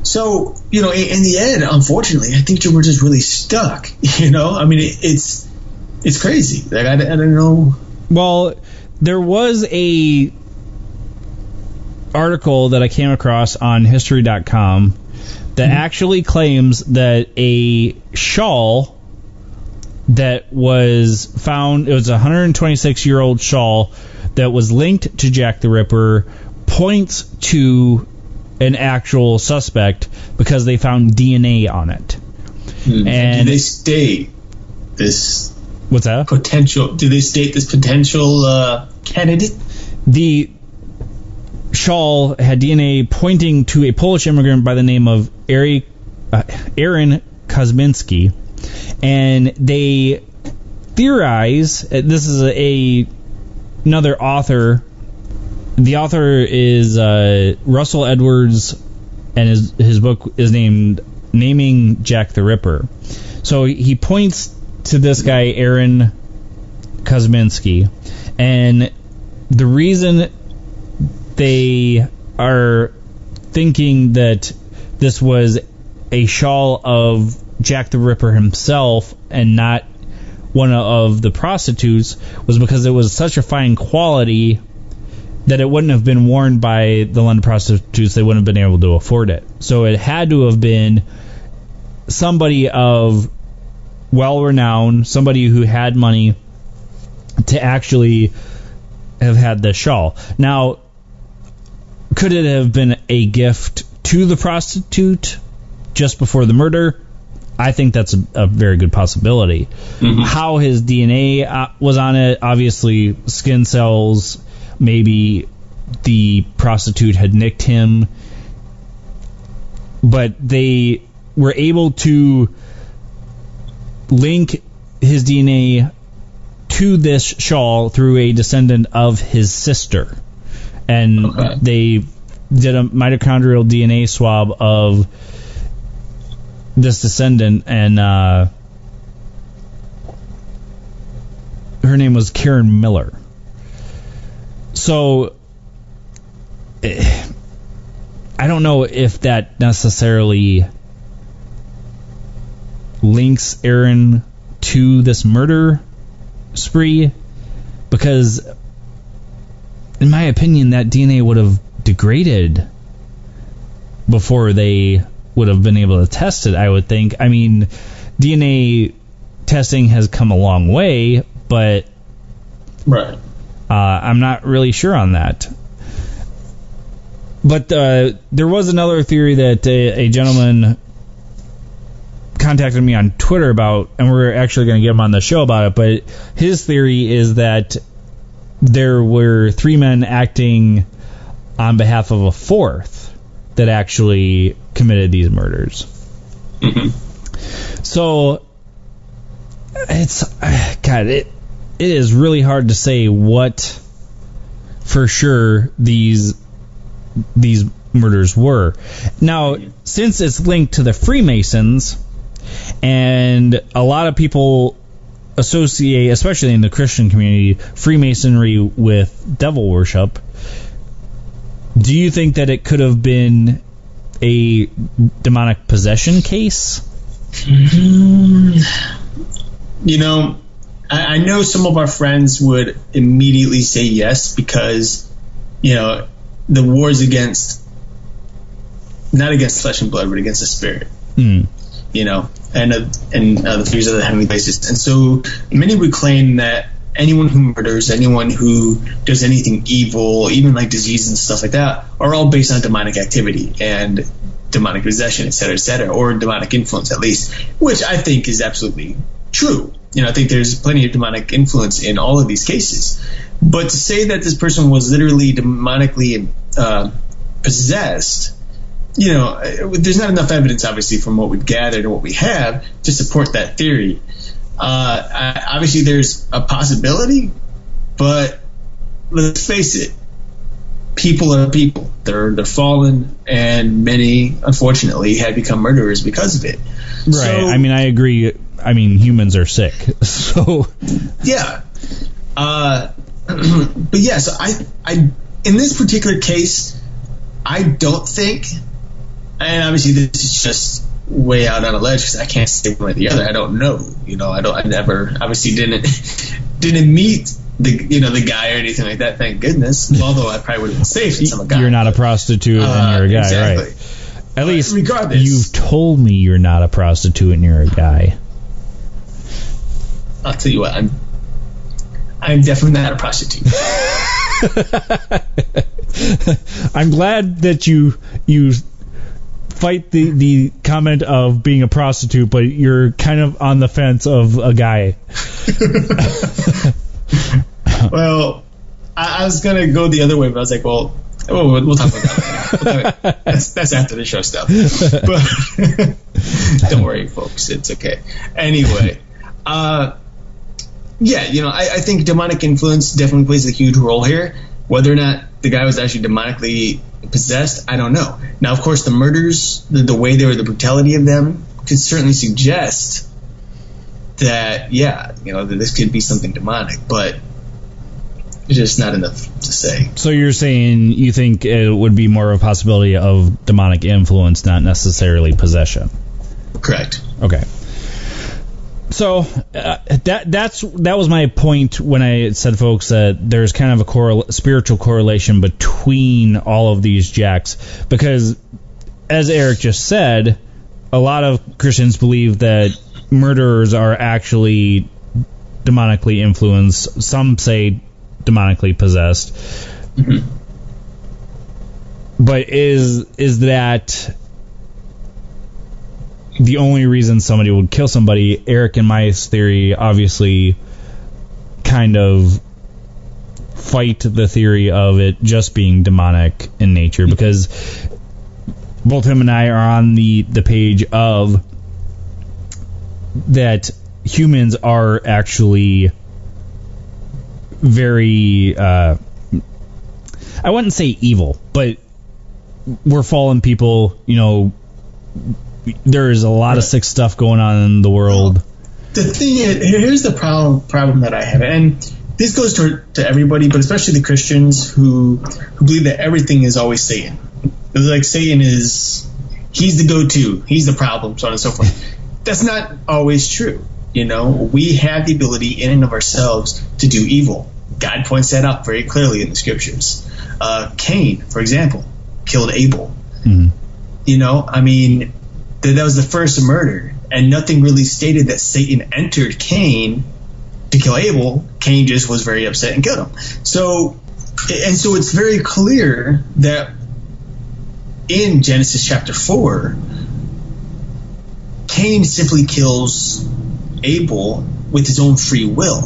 So, in the end, unfortunately, I think we're just really stuck. I mean, it's crazy. Like, I don't know. Well, there was a article that I came across on History.com that actually claims that a shawl that was found, it was a 126-year-old shawl that was linked to Jack the Ripper, points to an actual suspect because they found DNA on it. And do they state this? What's that? Do they state this potential candidate? The shawl had DNA pointing to a Polish immigrant by the name of Aaron Kosminski, and they theorize, this is another author. The author is Russell Edwards, and his book is named Naming Jack the Ripper. So he points to this guy, Aaron Kosminski, and the reason they are thinking that this was a shawl of Jack the Ripper himself and not one of the prostitutes was because it was such a fine quality that it wouldn't have been worn by the London prostitutes. They wouldn't have been able to afford it. So it had to have been somebody of well-renowned, somebody who had money to actually have had the shawl. Now, could it have been a gift to the prostitute just before the murder? I think that's a very good possibility. Mm-hmm. How his DNA was on it, obviously skin cells, maybe the prostitute had nicked him, but they were able to link his DNA to this shawl through a descendant of his sister. And they did a mitochondrial DNA swab of this descendant, and her name was Karen Miller. So I don't know if that necessarily links Aaron to this murder spree, because in my opinion that DNA would have degraded before they would have been able to test it, I would think. I mean, DNA testing has come a long way, but right. I'm not really sure on that. But there was another theory that a gentleman contacted me on Twitter about, and we're actually going to get him on the show about it, but his theory is that there were 3 men acting on behalf of a 4th that actually committed these murders. Mm-hmm. So it's God, it is really hard to say what for sure these murders were. Now, since it's linked to the Freemasons, and a lot of people associate, especially in the Christian community, Freemasonry with devil worship, do you think that it could have been a demonic possession case? You know, I know some of our friends would immediately say yes, because, you know, the wars against, not against flesh and blood, but against the spirit. You know, and the fears of the heavenly places. And so many would claim that anyone who murders, anyone who does anything evil, even like disease and stuff like that, are all based on demonic activity and demonic possession, et cetera, or demonic influence at least, which I think is absolutely true. You know, I think there's plenty of demonic influence in all of these cases. But to say that this person was literally demonically possessed, you know, there's not enough evidence, obviously, from what we've gathered and what we have to support that theory. Obviously, there's a possibility, but let's face it, people are people. They're fallen, and many, unfortunately, have become murderers because of it. Right. So, I mean, I agree. I mean, humans are sick. So yeah. But yeah, so I in this particular case, I don't think, and obviously this is just way out on a ledge because I can't say one or the other. I don't know. You know, I never obviously didn't meet the guy or anything like that. Thank goodness. Although I probably would have been safe since I'm a guy. You're not a prostitute and you're a guy, exactly. right? At least regardless, you've told me you're not a prostitute and you're a guy. I'll tell you what, I'm definitely not a prostitute. I'm glad that you fight the comment of being a prostitute, but you're kind of on the fence of a guy. Well, I was gonna go the other way, but I was like, well, we'll talk about that. That's after the show stuff. But don't worry, folks, it's okay. Anyway, yeah, you know, I think demonic influence definitely plays a huge role here. Whether or not the guy was actually demonically possessed, I don't know. Now, of course, the murders, the way they were, the brutality of them, could certainly suggest that, yeah, you know, that this could be something demonic, but it's just not enough to say. So you're saying you think it would be more of a possibility of demonic influence, not necessarily possession? Correct. Okay. So that was my point when I said, folks, that there's kind of a spiritual correlation between all of these jacks, because as Eric just said, a lot of Christians believe that murderers are actually demonically influenced. Some say demonically possessed. Mm-hmm. But is that the only reason somebody would kill somebody? Eric and my theory obviously kind of fight the theory of it just being demonic in nature, because both him and I are on the page of that humans are actually very, I wouldn't say evil, but we're fallen people, you know, there's a lot of sick stuff going on in the world. The thing is, here's the problem that I have, and this goes to everybody, but especially the Christians who believe that everything is always Satan. It's like Satan he's the go-to, he's the problem, so on and so forth. That's not always true. You know, we have the ability in and of ourselves to do evil. God points that out very clearly in the scriptures. Cain, for example, killed Abel. Mm-hmm. You know, I mean, that was the first murder, and nothing really stated that Satan entered Cain to kill Abel. Cain just was very upset and killed him. So it's very clear that in Genesis chapter 4, Cain simply kills Abel with his own free will.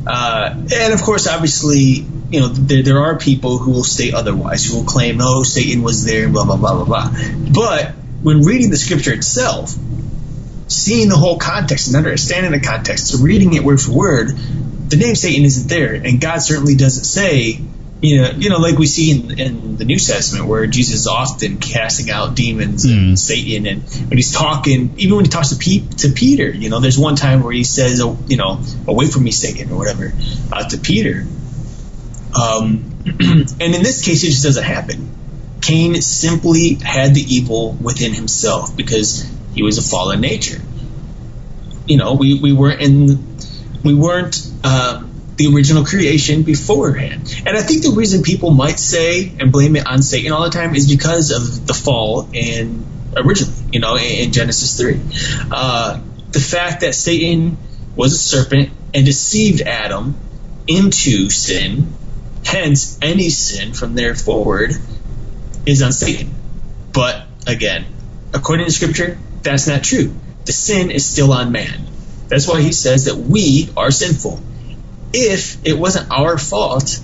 And of course, obviously, you know, there are people who will state otherwise, who will claim, oh, Satan was there, blah, blah, blah, blah, blah. But when reading the scripture itself, seeing the whole context and understanding the context, so reading it word for word, the name Satan isn't there. And God certainly doesn't say, you know, like we see in the New Testament, where Jesus is often casting out demons and Satan, and when he's talking, even when he talks to Peter, you know, there's one time where he says, oh, you know, away from me, Satan, or whatever, to Peter. And in this case, it just doesn't happen. Cain simply had the evil within himself because he was a fallen nature. You know, we weren't the original creation beforehand. And I think the reason people might say and blame it on Satan all the time is because of the fall originally, you know, in Genesis 3. The fact that Satan was a serpent and deceived Adam into sin, hence any sin from there forward is on Satan. But again, according to Scripture, that's not true. The sin is still on man. That's why he says that we are sinful. If it wasn't our fault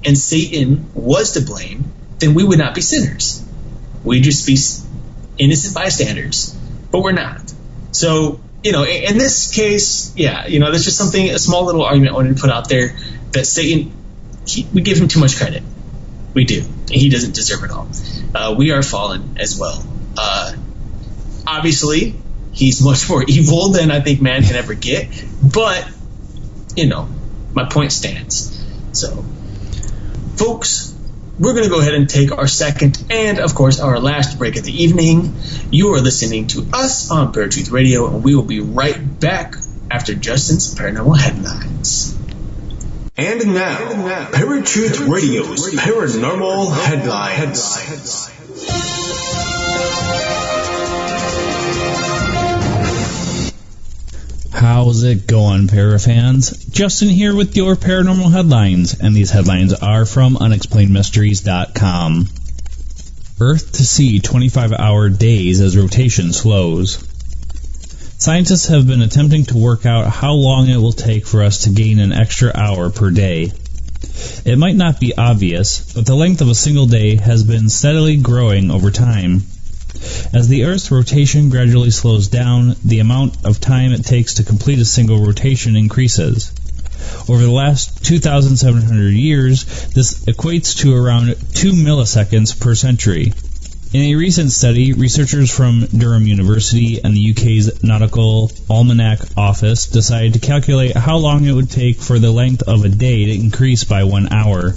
and Satan was to blame, then we would not be sinners. We'd just be innocent bystanders. But we're not. So, you know, in this case, yeah, you know, there's just a small little argument I wanted to put out there that Satan, we give him too much credit. We do. And he doesn't deserve it all. We are fallen as well. Obviously, he's much more evil than I think man can ever get. But, you know, my point stands. So, folks, we're going to go ahead and take our second and, of course, our last break of the evening. You are listening to us on Paratruth Radio, and we will be right back after Justin's Paranormal Headlines. And now, Paratruth Radio's Paranormal Headlines. How's it going, Parafans? Justin here with your Paranormal Headlines, and these headlines are from unexplainedmysteries.com. Earth to see 25-hour days as rotation slows. Scientists have been attempting to work out how long it will take for us to gain an extra hour per day. It might not be obvious, but the length of a single day has been steadily growing over time. As the Earth's rotation gradually slows down, the amount of time it takes to complete a single rotation increases. Over the last 2,700 years, this equates to around 2 milliseconds per century. In a recent study, researchers from Durham University and the UK's Nautical Almanac Office decided to calculate how long it would take for the length of a day to increase by 1 hour.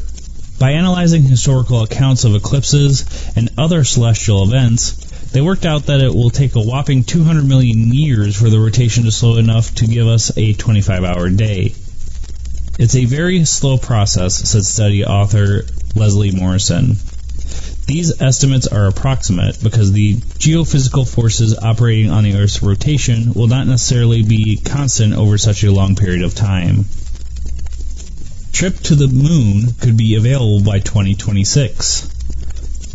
By analyzing historical accounts of eclipses and other celestial events, they worked out that it will take a whopping 200 million years for the rotation to slow enough to give us a 25-hour day. It's a very slow process, said study author Leslie Morrison. These estimates are approximate because the geophysical forces operating on the Earth's rotation will not necessarily be constant over such a long period of time. Trip to the Moon could be available by 2026.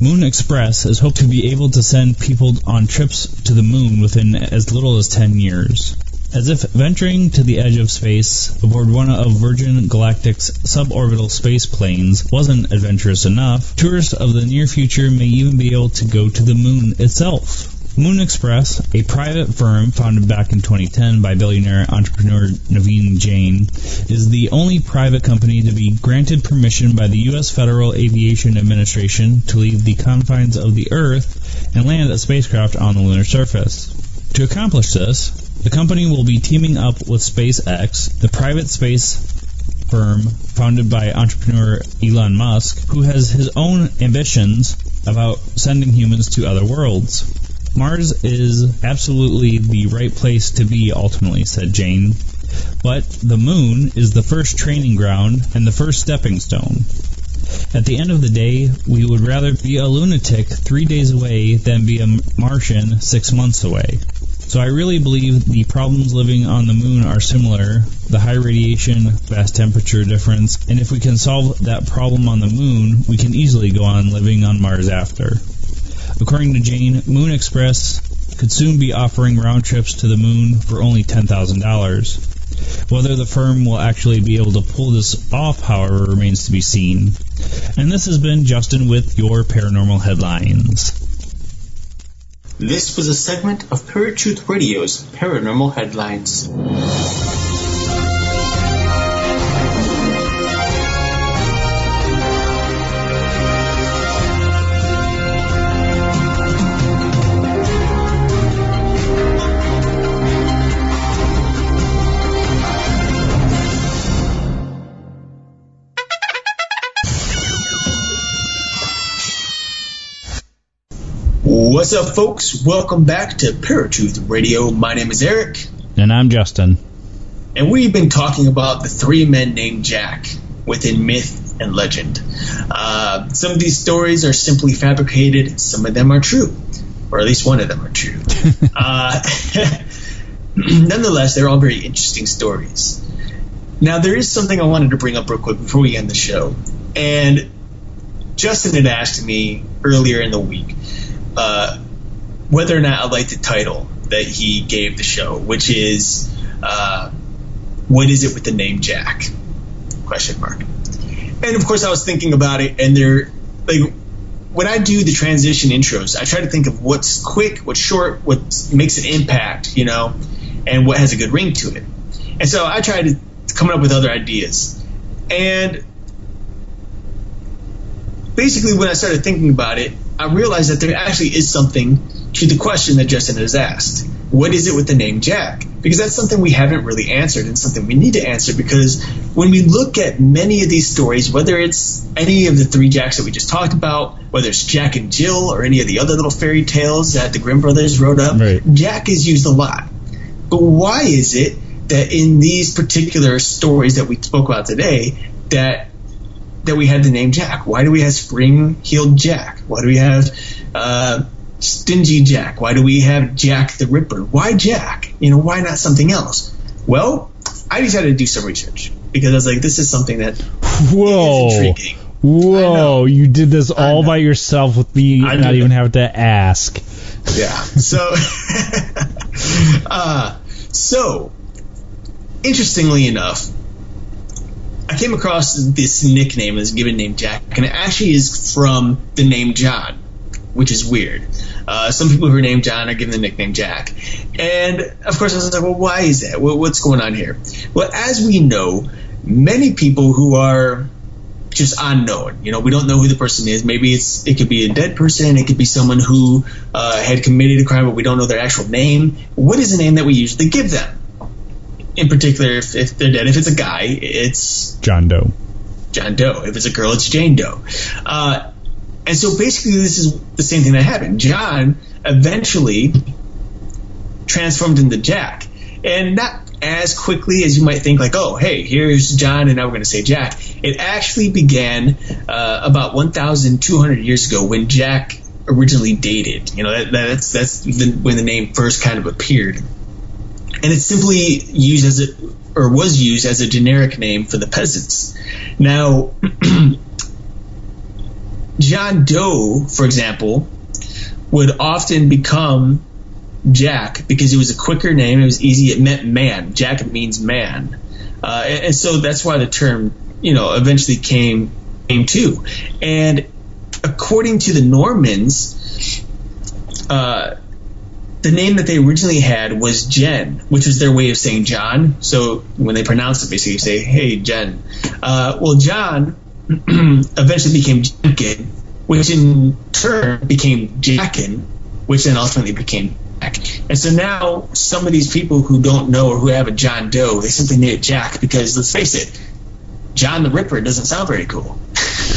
Moon Express is hoped to be able to send people on trips to the Moon within as little as 10 years. As if venturing to the edge of space aboard one of Virgin Galactic's suborbital space planes wasn't adventurous enough, tourists of the near future may even be able to go to the Moon itself. Moon Express, a private firm founded back in 2010 by billionaire entrepreneur Naveen Jain, is the only private company to be granted permission by the U.S. Federal Aviation Administration to leave the confines of the Earth and land a spacecraft on the lunar surface. To accomplish this, the company will be teaming up with SpaceX, the private space firm founded by entrepreneur Elon Musk, who has his own ambitions about sending humans to other worlds. Mars is absolutely the right place to be ultimately, said Jain. But the moon is the first training ground and the first stepping stone. At the end of the day, we would rather be a lunatic 3 days away than be a Martian 6 months away. So I really believe the problems living on the moon are similar, the high radiation, vast temperature difference, and if we can solve that problem on the moon, we can easily go on living on Mars after. According to Jain, Moon Express could soon be offering round trips to the moon for only $10,000. Whether the firm will actually be able to pull this off, however, remains to be seen. And this has been Justin with your Paranormal Headlines. This was a segment of Pure Truth Radio's Paranormal Headlines. What's up, folks? Welcome back to Paratruth Radio. My name is Eric. And I'm Justin. And we've been talking about the three men named Jack within myth and legend. Some of these stories are simply fabricated. Some of them are true. Or at least one of them are true. Nonetheless, they're all very interesting stories. Now, there is something I wanted to bring up real quick before we end the show. And Justin had asked me earlier in the week whether or not I liked the title that he gave the show, which is what is it with the name Jack? Question mark. And of course I was thinking about it, and they're like, when I do the transition intros, I try to think of what's quick, what's short, what makes an impact, you know, and what has a good ring to it. And so I tried to come up with other ideas. And basically when I started thinking about it, I realized that there actually is something to the question that Justin has asked. What is it with the name Jack? Because that's something we haven't really answered, and something we need to answer, because when we look at many of these stories, whether it's any of the three Jacks that we just talked about, whether it's Jack and Jill or any of the other little fairy tales that the Grimm brothers wrote up, right, Jack is used a lot. But why is it that in these particular stories that we spoke about today that we had the name Jack? Why do we have Spring-Heeled Jack? Why do we have Stingy Jack? Why do we have Jack the Ripper? Why Jack? You know, why not something else? Well, I decided to do some research because I was like, this is something that is intriguing. Whoa, you did this all by yourself with me not even having to ask. Yeah. So interestingly enough, I came across this nickname, this given name Jack, and it actually is from the name John, which is weird. Some people who are named John are given the nickname Jack. And, of course, I was like, well, why is that? What's going on here? Well, as we know, many people who are just unknown, you know, we don't know who the person is. Maybe it could be a dead person. It could be someone who had committed a crime, but we don't know their actual name. What is the name that we usually give them? In particular, if they're dead, if it's a guy, it's John Doe. John Doe. If it's a girl, it's Jane Doe. And so basically this is the same thing that happened. John eventually transformed into Jack. And not as quickly as you might think, like, oh, hey, here's John, and now we're going to say Jack. It actually began about 1,200 years ago when Jack originally dated. You know, that's when the name first kind of appeared. And it's simply was used as a generic name for the peasants. Now, John Doe, for example, would often become Jack because it was a quicker name. It was easy. It meant man. Jack means man. And so that's why the term, you know, eventually came to. And according to the Normans, the name that they originally had was Jen, which was their way of saying John. So when they pronounce it, basically say, "Hey, Jen." Well, John eventually became Jenkin, which in turn became Jackin, which then ultimately became Jack. And so now some of these people who don't know or who have a John Doe, they simply name it Jack because, let's face it, John the Ripper doesn't sound very cool.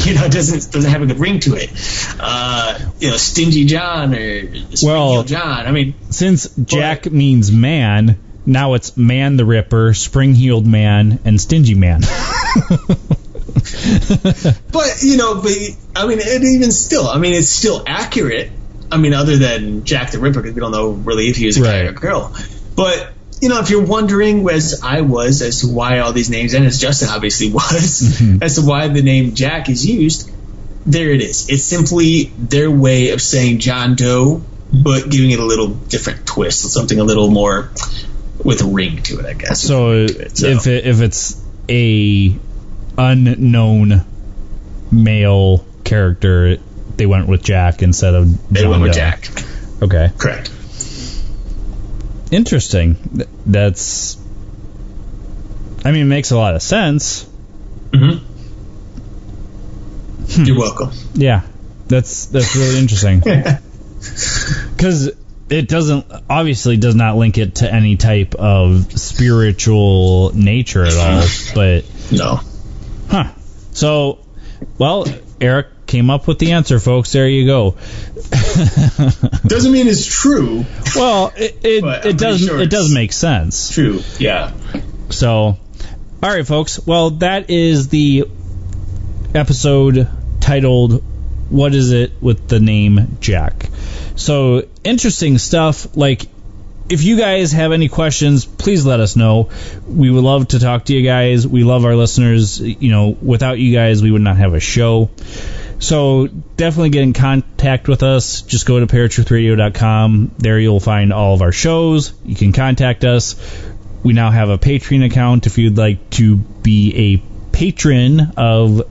It doesn't have a good ring to it. Stingy John or Spring-Heel John. I mean, since Jack means man, now it's Man the Ripper, Spring-Heeled Man, and Stingy Man. But it's still accurate. I mean, other than Jack the Ripper, because we don't know really if he was a guy or a girl. But if you're wondering, as I was, as to why all these names, and as Justin obviously was, as to why the name Jack is used, there it is. It's simply their way of saying John Doe, but giving it a little different twist, something a little more with a ring to it, I guess. So if it's a unknown male character, they went with Jack instead of John They went with Doe. Jack. Okay. Correct. Interesting. It makes a lot of sense. Mm-hmm. You're welcome. Yeah, that's really interesting. Because it does not link it to any type of spiritual nature at all. But no. Huh. So, well, Eric came up with the answer, folks. There you go. Doesn't mean it's true. Well, it does make sense. True. Yeah. So, all right, folks. Well, that is the episode titled "What Is It with the Name Jack?" So, interesting stuff. Like, if you guys have any questions, please let us know. We would love to talk to you guys. We love our listeners. Without you guys, we would not have a show. So definitely get in contact with us. Just go to paratruthradio.com. There you'll find all of our shows. You can contact us. We now have a Patreon account if you'd like to be a patron of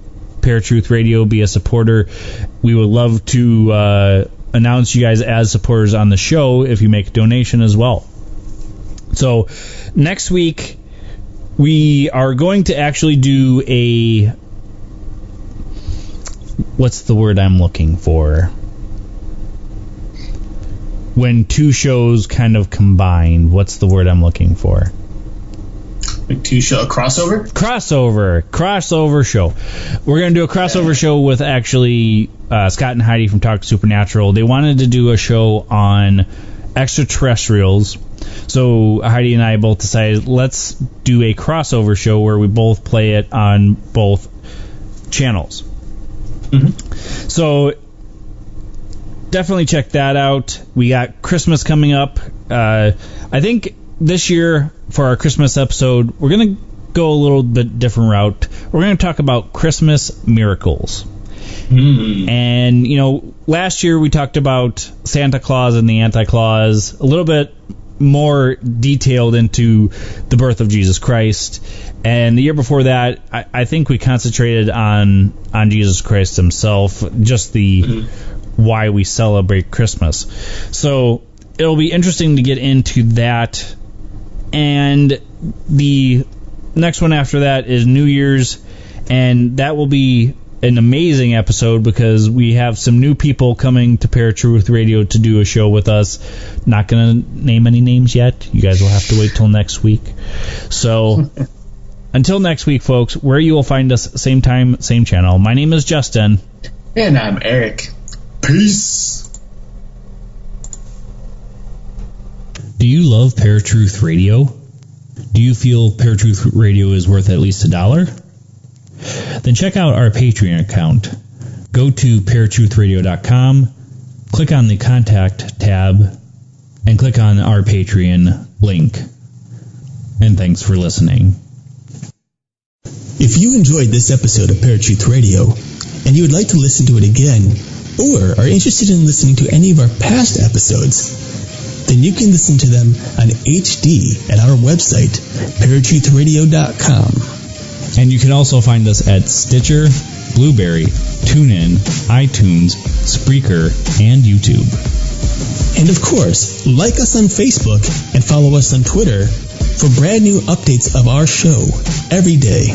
Paratruth Radio, be a supporter. We would love to announce you guys as supporters on the show if you make a donation as well. So next week we are going to actually do a... What's the word I'm looking for? When two shows kind of combine, what's the word I'm looking for? Like crossover? Crossover show. We're going to do a crossover show with actually Scott and Heidi from Talk Supernatural. They wanted to do a show on extraterrestrials. So Heidi and I both decided, let's do a crossover show where we both play it on both channels. Mm-hmm. So definitely check that out. We got Christmas coming up. I think this year for our Christmas episode, we're going to go a little bit different route. We're going to talk about Christmas miracles. Mm. And, last year we talked about Santa Claus and the Anti-Claus, a little bit more detailed into the birth of Jesus Christ. And the year before that, I think we concentrated on Jesus Christ himself, just the why we celebrate Christmas. So it'll be interesting to get into that. And the next one after that is New Year's, and that will be an amazing episode because we have some new people coming to Paratruth Radio to do a show with us. Not going to name any names yet. You guys will have to wait till next week. So until next week, folks, where you will find us, same time, same channel. My name is Justin. And I'm Eric. Peace. Do you love Paratruth Radio? Do you feel Paratruth Radio is worth at least $1? Then check out our Patreon account. Go to paratruthradio.com, click on the Contact tab, and click on our Patreon link. And thanks for listening. If you enjoyed this episode of Paratruth Radio, and you would like to listen to it again, or are interested in listening to any of our past episodes, then you can listen to them on HD at our website, paratruthradio.com. And you can also find us at Stitcher, Blueberry, TuneIn, iTunes, Spreaker, and YouTube. And of course, like us on Facebook and follow us on Twitter for brand new updates of our show every day.